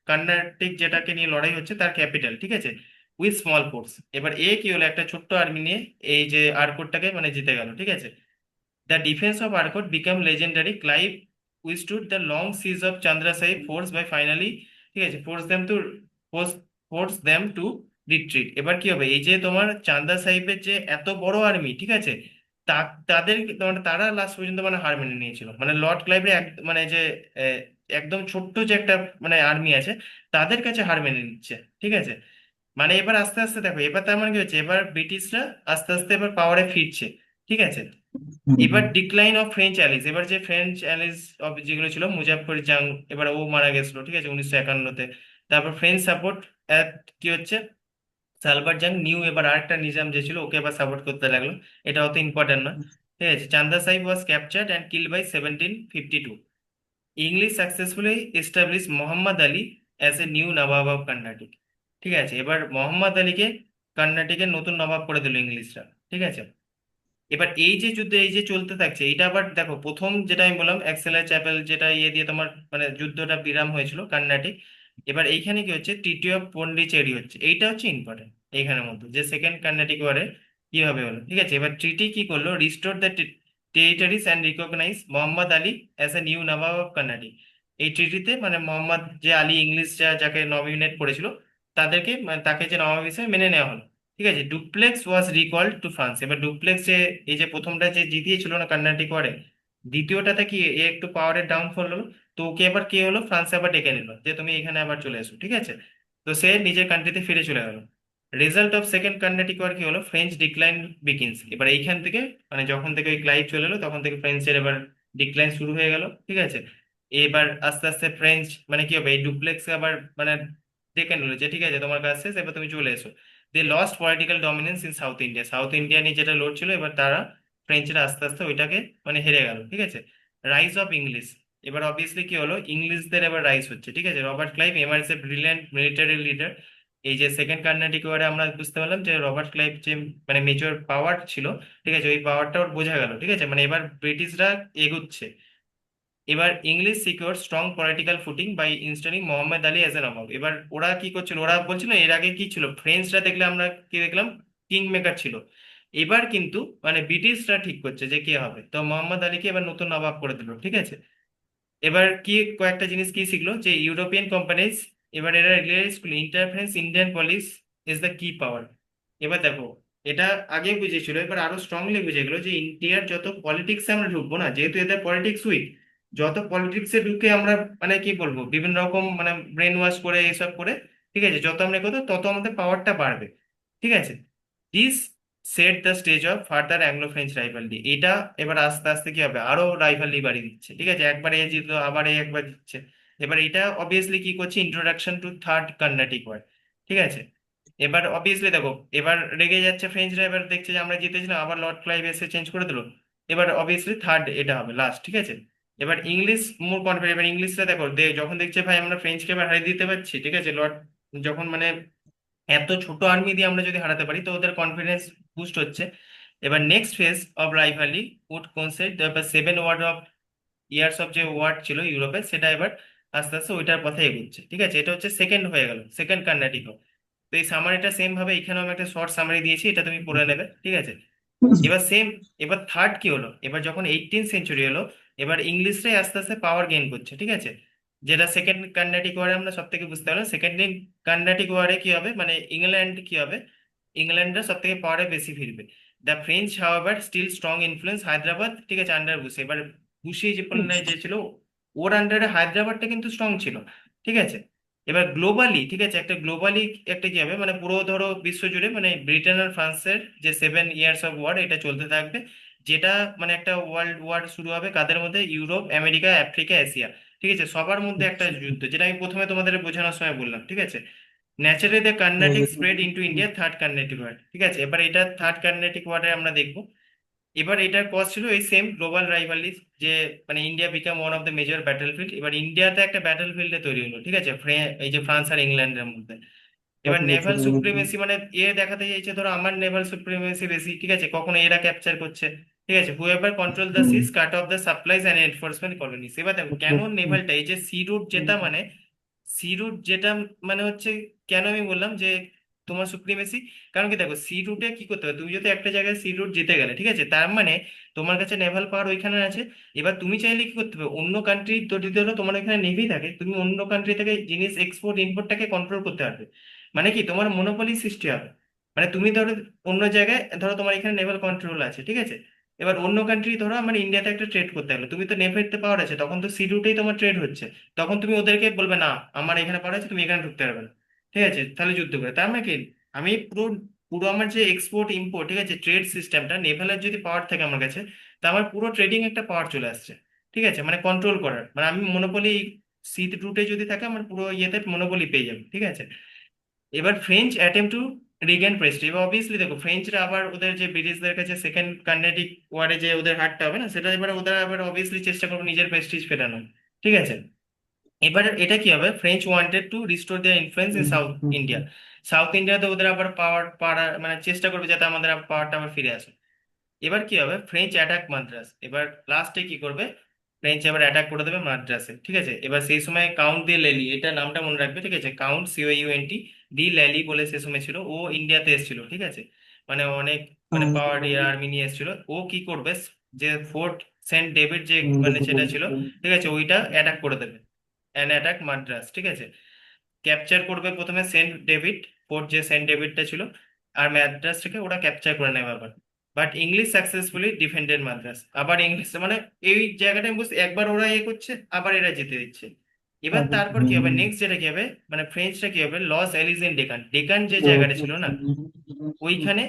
কর্ণাটিক যেটাকে নিয়ে লড়াই হচ্ছে তার ক্যাপিটাল, ঠিক আছে, উইথ স্মল ফোর্স। এবার এ কি হলো একটা ছোট্ট আর্মি নিয়ে এই যে আরকোটটাকে মানে জিতে গেল, ঠিক আছে। The defence of Arcot became legendary, Clive withstood the long siege of Chanda Sahib force by finally, ঠিক আছে, force force them to retreat. এবার কি হবে, এই যে তোমার চান্দা সাহিবের যে এত বড় আর্মি, ঠিক আছে, তাদের মানে তারা লাস্ট পর্যন্ত মানে হার মেনে নিয়েছিল, মানে লর্ড ক্লাইভের মানে যে আহ, একদম ছোট্ট যে একটা মানে আর্মি আছে, তাদের কাছে হার মেনে নিচ্ছে, ঠিক আছে। মানে এবার আস্তে আস্তে দেখো, এবার তার মানে কি হচ্ছে, এবার ব্রিটিশরা আস্তে আস্তে এবার পাওয়ারে ফিরছে, ঠিক আছে। হুম এবার হুম। ডিক্লাইন অফ ফ্রেঞ্চ অ্যালিস, এবার যে ফ্রেঞ্চ অ্যালিস অফ যেগুলো ছিল, মুজাফফর জাং, এবার ও মারা গেছিল, ঠিক আছে, 1951-তে। তারপর ফ্রেঞ্চ সাপোর্ট কি হচ্ছে, সালভার জাং নিউ এবার আরেকটা নিজাম যে ছিল ওকে এবার সাপোর্ট করতে লাগলো। এটা অত ইম্পর্টেন্ট না, ঠিক আছে। Chanda Sahib was captured and killed by 1752। English successfully establish Mohammed Ali as a new nawab of Carnatic, ঠিক আছে। এবার মোহাম্মদ আলীকে কর্ণাটিকের নতুন নবাব করে দিল ইংলিশরা, ঠিক আছে। এবার এই যে যুদ্ধ এই যে চলতে থাকছে, এটা আবার দেখো, প্রথম যেটা আমি বললাম এক্সেলার চ্যাপেল, যেটা ইয়ে দিয়ে তোমার মানে যুদ্ধটা বিরাম হয়েছিল কর্ণাটিক। এবার এইখানে কি হচ্ছে, ট্রিটি অফ পন্ডিচেরি হচ্ছে, এইটা হচ্ছে ইম্পর্টেন্ট এইখানের মধ্যে, যে সেকেন্ড কর্ণাটিক ওয়ারে কিভাবে হলো, ঠিক আছে। এবার ট্রিটি কি করলো, restore the territories and recognize Mohammad Ali as a new nawab of Carnatic. এই ট্রিটিতে মানে মোহাম্মদ যে আলী ইংলিশ যাকে নমিনেট করেছিল, তাদেরকে মানে তাকে যে নবাব হিসেবে মেনে নেওয়া হলো, ঠিক আছে। ডুপ্লেক্স ওয়াজ রিকল্ড টু ফ্রান্স। এবার ডুপ্লেক্স যে এই যে প্রথমটা যে জিতিয়েছিল না কর্ণাটিক ওয়ারে, দ্বিতীয়টাতে কি এ একটু পাওয়ারের ডাউনফল হলো, তো ওকে এবার কি হলো, ফ্রান্স আবার ডেকে নিল যে তুমি এখানে আবার চলে এসো, ঠিক আছে। তো সে নিজের কান্ট্রিতে ফিরে চলে গেল। Result of second Carnatic war কি হলো, ফ্রেঞ্চ ডিক্লাইন বিগিনস। এবার এইখান থেকে মানে যখন থেকে ওই ক্লাইভ চলে এলো, তখন থেকে ফ্রেঞ্চের এবার ডিক্লাইন শুরু হয়ে গেল, ঠিক আছে। এবার আস্তে আস্তে ফ্রেঞ্চ মানে কি হবে, এই ডুপ্লেক্স আবার মানে ডেকে নিল যে ঠিক আছে তোমার কাছে শেষ, এবার তুমি চলে এসো। They lost political dominance in south India. South India নিয়ে যেটা লড়ছিল, এবার তারা ফ্রেঞ্চরা আস্তে আস্তে ওইটাকে মানে হেরে গেল, ঠিক আছে। Rise of English. এবার অবভিয়াসলি কি হলো, ইংলিশদের এবার রাইজ হচ্ছে, ঠিক আছে। রবার্ট ক্লাইভ এমার্জ এ ব্রিলিয়ান্ট মিলিটারি লিডার। এই যে সেকেন্ড কার্নাটিক ওয়ারে আমরা বুঝতে পারলাম যে রবার্ট ক্লাইভ যে মানে মেজর পাওয়ার ছিল, ঠিক আছে, ওই পাওয়ারটা ওর বোঝা গেল, ঠিক আছে। মানে এবার ব্রিটিশরা এগুচ্ছে। এবার English secure strong political footing by installing Mohammed Ali as a nawab. এবার ওরা কি করছিল, ওরা বলছিল এর আগে কি ছিল, ফ্রেঞ্চরা দেখলে আমরা কি দেখলাম, কিং মেকার ছিল। এবার কিন্তু মানে ব্রিটিশরা ঠিক করছে যে কে হবে, তো মোহাম্মদ আলীকে এবার নতুন নবাব করে দিল, ঠিক আছে। এবার কি কয়েকটা জিনিস কি শিখলো, যে ইউরোপিয়ান কোম্পানিজ, এবার এরা রিয়েলাইজ করলো ইন্টারফারেন্স ইন্ডিয়ান পলিস ইজ দ্য কি পাওয়ার। এবার দেখো, এটা আগে বুঝেছিল, এবার আরো স্ট্রংলি বুঝে গেলো যে ইন্ডিয়ার যত পলিটিক্সে আমরা ঢুকবো না, যেহেতু এদের পলিটিক্স উইক, যত পলিটিক্সে ঢুকে আমরা মানে কি বলবো বিভিন্ন রকম মানে ব্রেন ওয়াশ করে এসব করে, ঠিক আছে, যত আমরা করবো তত আমাদের পাওয়ারটা বাড়বে, ঠিক আছে। This set the stage of further Anglo French rivalry. এটা এবার আস্তে আস্তে কি হবে, আরো রাইভালরি বাড়িয়ে দিচ্ছে, ঠিক আছে। একবার এ জিতলো, আবার এ একবার জিতছে। এবার এটা অবভিয়াসলি কি করছে, introduction to third Carnatic war, ঠিক আছে। এবার অবভিয়াসলি দেখো, এবার রেগে যাচ্ছে ফ্রেঞ্চরা, এবার দেখছে যে আমরা জিতেছিলাম, আবার লর্ড ক্লাইভ এসে চেঞ্জ করে দিল। এবার অবভিয়াসলি থার্ড এটা হবে লাস্ট, ঠিক আছে। এবার ইংলিশ মোর কনফিডেন্ট। এবার ইংলিশরা দেখো যখন দেখছে ভাই আমরা ফ্রেঞ্চকে এবার হারিয়ে দিতে পারছি, ঠিক আছে, লর্ড যখন মানে এত ছোট আর্মি দিয়ে আমরা যদি হারাতে পারি, তো ওদের কনফিডেন্স বুস্ট হচ্ছে। এবার next phase of rivalry would concept এবার 7 ওয়ার্ড অফ ইয়ার্স অফ যে ওয়ার্ড ছিল ইউরোপে, সেটা এবার আস্তে আস্তে ওইটার পথে এগোচ্ছে, ঠিক আছে। এটা হচ্ছে সেকেন্ড হয়ে গেল, সেকেন্ড কর্ণাটিক। তো এই সামারিটা সেম ভাবে এখানেও আমি একটা শর্ট সামারি দিয়েছি, এটা তুমি পড়ে নেবে, ঠিক আছে। এবার সেম, এবার থার্ড কি হলো, এবার যখন 18th সেঞ্চুরি হলো, এবার ইংলিশরাই আস্তে আস্তে পাওয়ার গেইন করছে, ঠিক আছে। যেটা সেকেন্ড কর্ণাটিক ওয়ারে আমরা সব থেকে বুঝতে পারলাম, সেকেন্ড কর্ণাটিক ওয়ারে কি হবে, মানে ইংল্যান্ড কি হবে, ইংল্যান্ডরা সব থেকে পাওয়ারে বেশি ফিরবে। The French however still strong influence Hyderabad, ঠিক আছে, আন্ডার বুশ। এবার বুশি যে পণ্য যে ছিল, ওর আন্ডারে হায়দ্রাবাদটা কিন্তু স্ট্রং ছিল, ঠিক আছে। এবার গ্লোবালি, ঠিক আছে, একটা গ্লোবালি একটা কি হবে, মানে পুরো ধরো বিশ্ব জুড়ে মানে ব্রিটেন আর ফ্রান্সের যে 7 ইয়ার্স অফ ওয়ার এটা চলতে থাকবে। যেটা মানে একটা ওয়ার্ল্ড ওয়ার শুরু হবে কাদের মধ্যে, ইউরোপ, আমেরিকা, আফ্রিকা, এশিয়া, ঠিক আছে, সবার মধ্যে একটা যুদ্ধ, যেটা আমি প্রথমে তোমাদের বোঝানোর সময় বললাম, ঠিক আছে। Naturally the Carnatic spread into India third Carnatic war, ঠিক আছে। এবার এটা থার্ড কর্নাটিক ওয়ারে আমরা দেখবো। এবার এটার কজ ছিল এই সেম গ্লোবাল রাইভালরি, যে মানে India become one of the major battlefield. এবার ইন্ডিয়াতে একটা ব্যাটলফিল্ডে তৈরি হলো, ঠিক আছে, এই যে ফ্রান্স আর ইংল্যান্ডের মধ্যে। এবার নেভাল সুপ্রিমেসি, মানে এ দেখাতে চাইছে ধরো আমার নেভাল সুপ্রিমেসি বেশি, ঠিক আছে, কখনো এরা ক্যাপচার করছে, ঠিক আছে। However control the siege cut off the supplies and enforcement colonies. এবার দেখো কেন নেভালটা, এই যে সি রুট যেটা মানে সি রুট যেটা মানে হচ্ছে, কেন আমি বললাম যে তোমার সুপ্রিমেসি। কারণ কি দেখো, সি রুটে কি করতে হবে, তুমি যদি একটা জায়গায় সি রুট জিতে গেলে, ঠিক আছে, তার মানে তোমার কাছে নেভাল পাওয়ার ওইখানে আছে। এবার তুমি চাইলে কি করতে হবে, অন্য কান্ট্রি, যদি ধরো তোমার এখানে নেভি থাকে, তুমি অন্য কান্ট্রি থেকে জিনিস এক্সপোর্ট ইম্পোর্টটাকে কন্ট্রোল করতে পারবে। মানে কি, তোমার মনোপলি সৃষ্টি হবে। মানে তুমি ধরো অন্য জায়গায়, ধরো তোমার এখানে নেভাল কন্ট্রোল আছে, ঠিক আছে, এবার অন্য কান্ট্রি ধরো আমার ইন্ডিয়াতে একটা ট্রেড করতে গেলো, তুমি তো নেভিতে পাওয়ার আছে, তখন তো সি রুটেই তোমার ট্রেড হচ্ছে। তখন তুমি ওদেরকে বলবে না, আমার এখানে পাওয়ার আছে, তুমি এখানে ঢুকতে পারবে না। ঠিক আছে, তাহলে যুদ্ধ করে, তার মানে কি, আমি পুরো পুরো আমার যে এক্সপোর্ট ইম্পোর্ট, ঠিক আছে, ট্রেড সিস্টেমটা, নেভালের যদি পাওয়ার থাকে আমার কাছে, তা আমার পুরো ট্রেডিং একটা পাওয়ার চলে আসছে। ঠিক আছে, মানে কন্ট্রোল করার, মানে আমি মনোপলি সি রুটে যদি থাকে, আমার পুরো ইয়েতে মনোপলি পেয়ে যাবে। ঠিক আছে, এবার French attempt to regain Prestige. এবার অবভিয়াসলি দেখো, ফ্রেঞ্চরা আবার ওদের যে ব্রিটিশদের কাছে সেকেন্ড কার্নেটিক ওয়ারে যে ওদের হারটা হবে না, সেটা এবার ওদের আবার অবভিয়াসলি চেষ্টা করবে নিজের প্রেস্টিজ ফেরানো। ঠিক আছে, এবার এটা কি হবে, French wanted to restore their influence in south India. South ইন্ডিয়াতে ওদের আবার পাওয়ার পাড়া, মানে চেষ্টা করবে যাতে আমাদের পাওয়ারটা আবার ফিরে আসে। এবার কি হবে, ফ্রেঞ্চ অ্যাটাক মাদ্রাস। এবার লাস্টে কি করবে, ফ্রেঞ্চ এবার অ্যাটাক করে দেবে মাদ্রাসে। ঠিক আছে, এবার সেই সময় কাউন্ট দি ল্যালি, এটা নামটা মনে রাখবে, ঠিক আছে, কাউন্ট COUNT দি ল্যালি বলে সে সময় ছিল, ও ইন্ডিয়াতে এসেছিল। ঠিক আছে, মানে অনেক, মানে পাওয়ার আর্মি নিয়ে এসেছিল। ও কি করবে, যে ফোর্ট সেন্ট ডেভিড যে মানে সেটা ছিল, ঠিক আছে, ওইটা অ্যাটাক করে দেবে, অ্যান অ্যাটাক মাদ্রাস। ঠিক আছে, ক্যাপচার করবে প্রথমে সেন্ট ডেভিড ফোর্ট, যে সেন্ট ডেভিডটা ছিল, আর মাদ্রাসটাকে ওরা ক্যাপচার করে নেবে আবার। But English successfully defended Madras. আবার ইংলিশ, মানে এই জায়গাটা আমি বুঝতে, একবার ওরা ইয়ে করছে, আবার এরা জিতে দিচ্ছে। এবার তারপর কি হবে, নেক্সট যেটা কি হবে, মানে ফ্রেঞ্চটা কি হবে, লস এলিজ ইন ডেকান, ডেকান যে জায়গাটা ছিল না, ওইখানে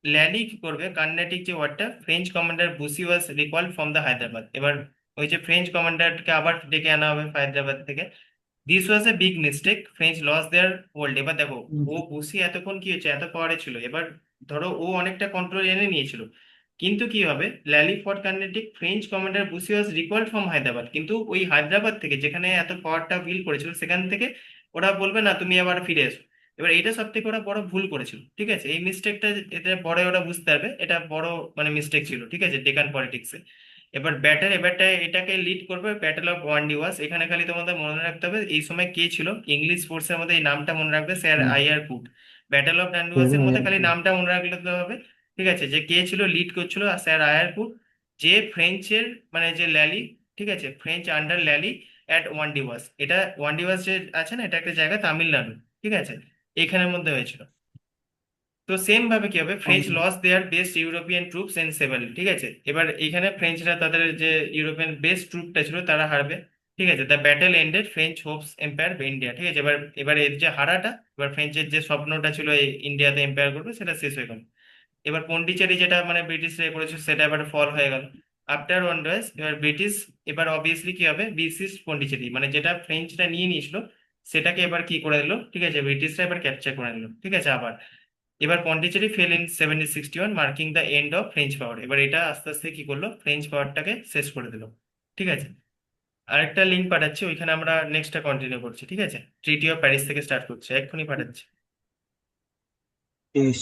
ল্যালি কি করবে, কার্নেটিক যে ওয়ার্ডটা, French commander Bussy was recall from the Hyderabad. এবার ওই যে ফ্রেঞ্চ কমান্ডারকে আবার ডেকে আনা হবে হায়দ্রাবাদ থেকে। This was a big mistake, French lost their hold. এবার দেখো, ও বুসি এতক্ষণ কি হচ্ছে, এত পাওয়ারে ছিল, এবার ধরো ও অনেকটা কন্ট্রোল এনে নিয়েছিল। কিন্তু কি হবে, Lally fort Carnatic, French commander Bussy was recalled from Hyderabad, কিন্তু ওই হায়দ্রাবাদ থেকে যেখানে এত পাওয়ারটা বিল করেছিল, সেখান থেকে ওরা বলবে না, তুমি আবার ফিরে এসো। এবার এটা সব থেকে ওরা বড় ভুল করেছিল। ঠিক আছে, এই মিস্টেকটা এতে পরে ওরা বুঝতে পারবে, এটা বড় মানে মিস্টেক ছিল। ঠিক আছে, ডেকান পলিটিক্সে। এবার ব্যাটেল, এবারটা এটাকে লিড করবে ব্যাটেল অফ ওয়ান্ডিওয়াস। এখানে খালি তোমাদের মনে রাখতে হবে এই সময় কে ছিল ইংলিশ ফোর্সের মধ্যে, এই নামটা মনে রাখবে, স্যার আইয়ার কুট। ব্যাটেল অফ ডান্ডিওয়াস এর মধ্যে খালি নামটা মনে রাখলে তো হবে। ঠিক আছে, যে কে ছিল, লিড করছিল স্যার আয়ার কুট, যে ফ্রেঞ্চের, মানে যে ল্যালি, ঠিক আছে, ফ্রেঞ্চ আন্ডার ল্যালি অ্যাট ওয়ান্ডিওয়াস। এটা ওয়ান্ডিওয়াস যে আছে না, এটা একটা জায়গা তামিলনাড়ু। ঠিক আছে, এখানের মধ্যে হয়েছিল। তো সেম ভাবে কি হবে, French lost their best European troops and severely. ঠিক আছে, এবার এখানে ফ্রেঞ্চরা তাদের যে ইউরোপিয়ান বেস্ট ট্রুপটা ছিল তারা হারবে। ঠিক আছে, the battle ended French Hopes empire India. ঠিক আছে, এবার এবার এর যে হারাটা, এবার ফ্রেঞ্চের যে স্বপ্নটা ছিল এই ইন্ডিয়াতে এম্পায়ার করবে, সেটা শেষ হয়ে গেল। এবার পন্ডিচেরি যেটা মানে ব্রিটিশরা করেছে, সেটা এবার ফল হয়ে গেল। আফটার ওয়ান্ডার্স, এবার ব্রিটিশ, এবার অবভিয়াসলি কি হবে, বিসিস পন্ডিচেরি, মানে যেটা ফ্রেঞ্চরা নিয়ে নিয়েছিল, সেটাকে এবার কি করে দিল, ঠিক আছে, ব্রিটিশরা এবার ক্যাপচার করে নিল। ঠিক আছে, আবার এবার Pondicherry fell in 1761, marking the end of French power. এবার এটা আস্তে আস্তে কি করলো, ফ্রেঞ্চ পাওয়ারটাকে শেষ করে দিল। ঠিক আছে, আরেকটা লিঙ্ক পাঠাচ্ছি, ওইখানে আমরা নেক্সটটা কন্টিনিউ করছি। ঠিক আছে, ট্রিটি অফ প্যারিস থেকে স্টার্ট করছি, এক্ষুনি পাঠাচ্ছি। বেশ।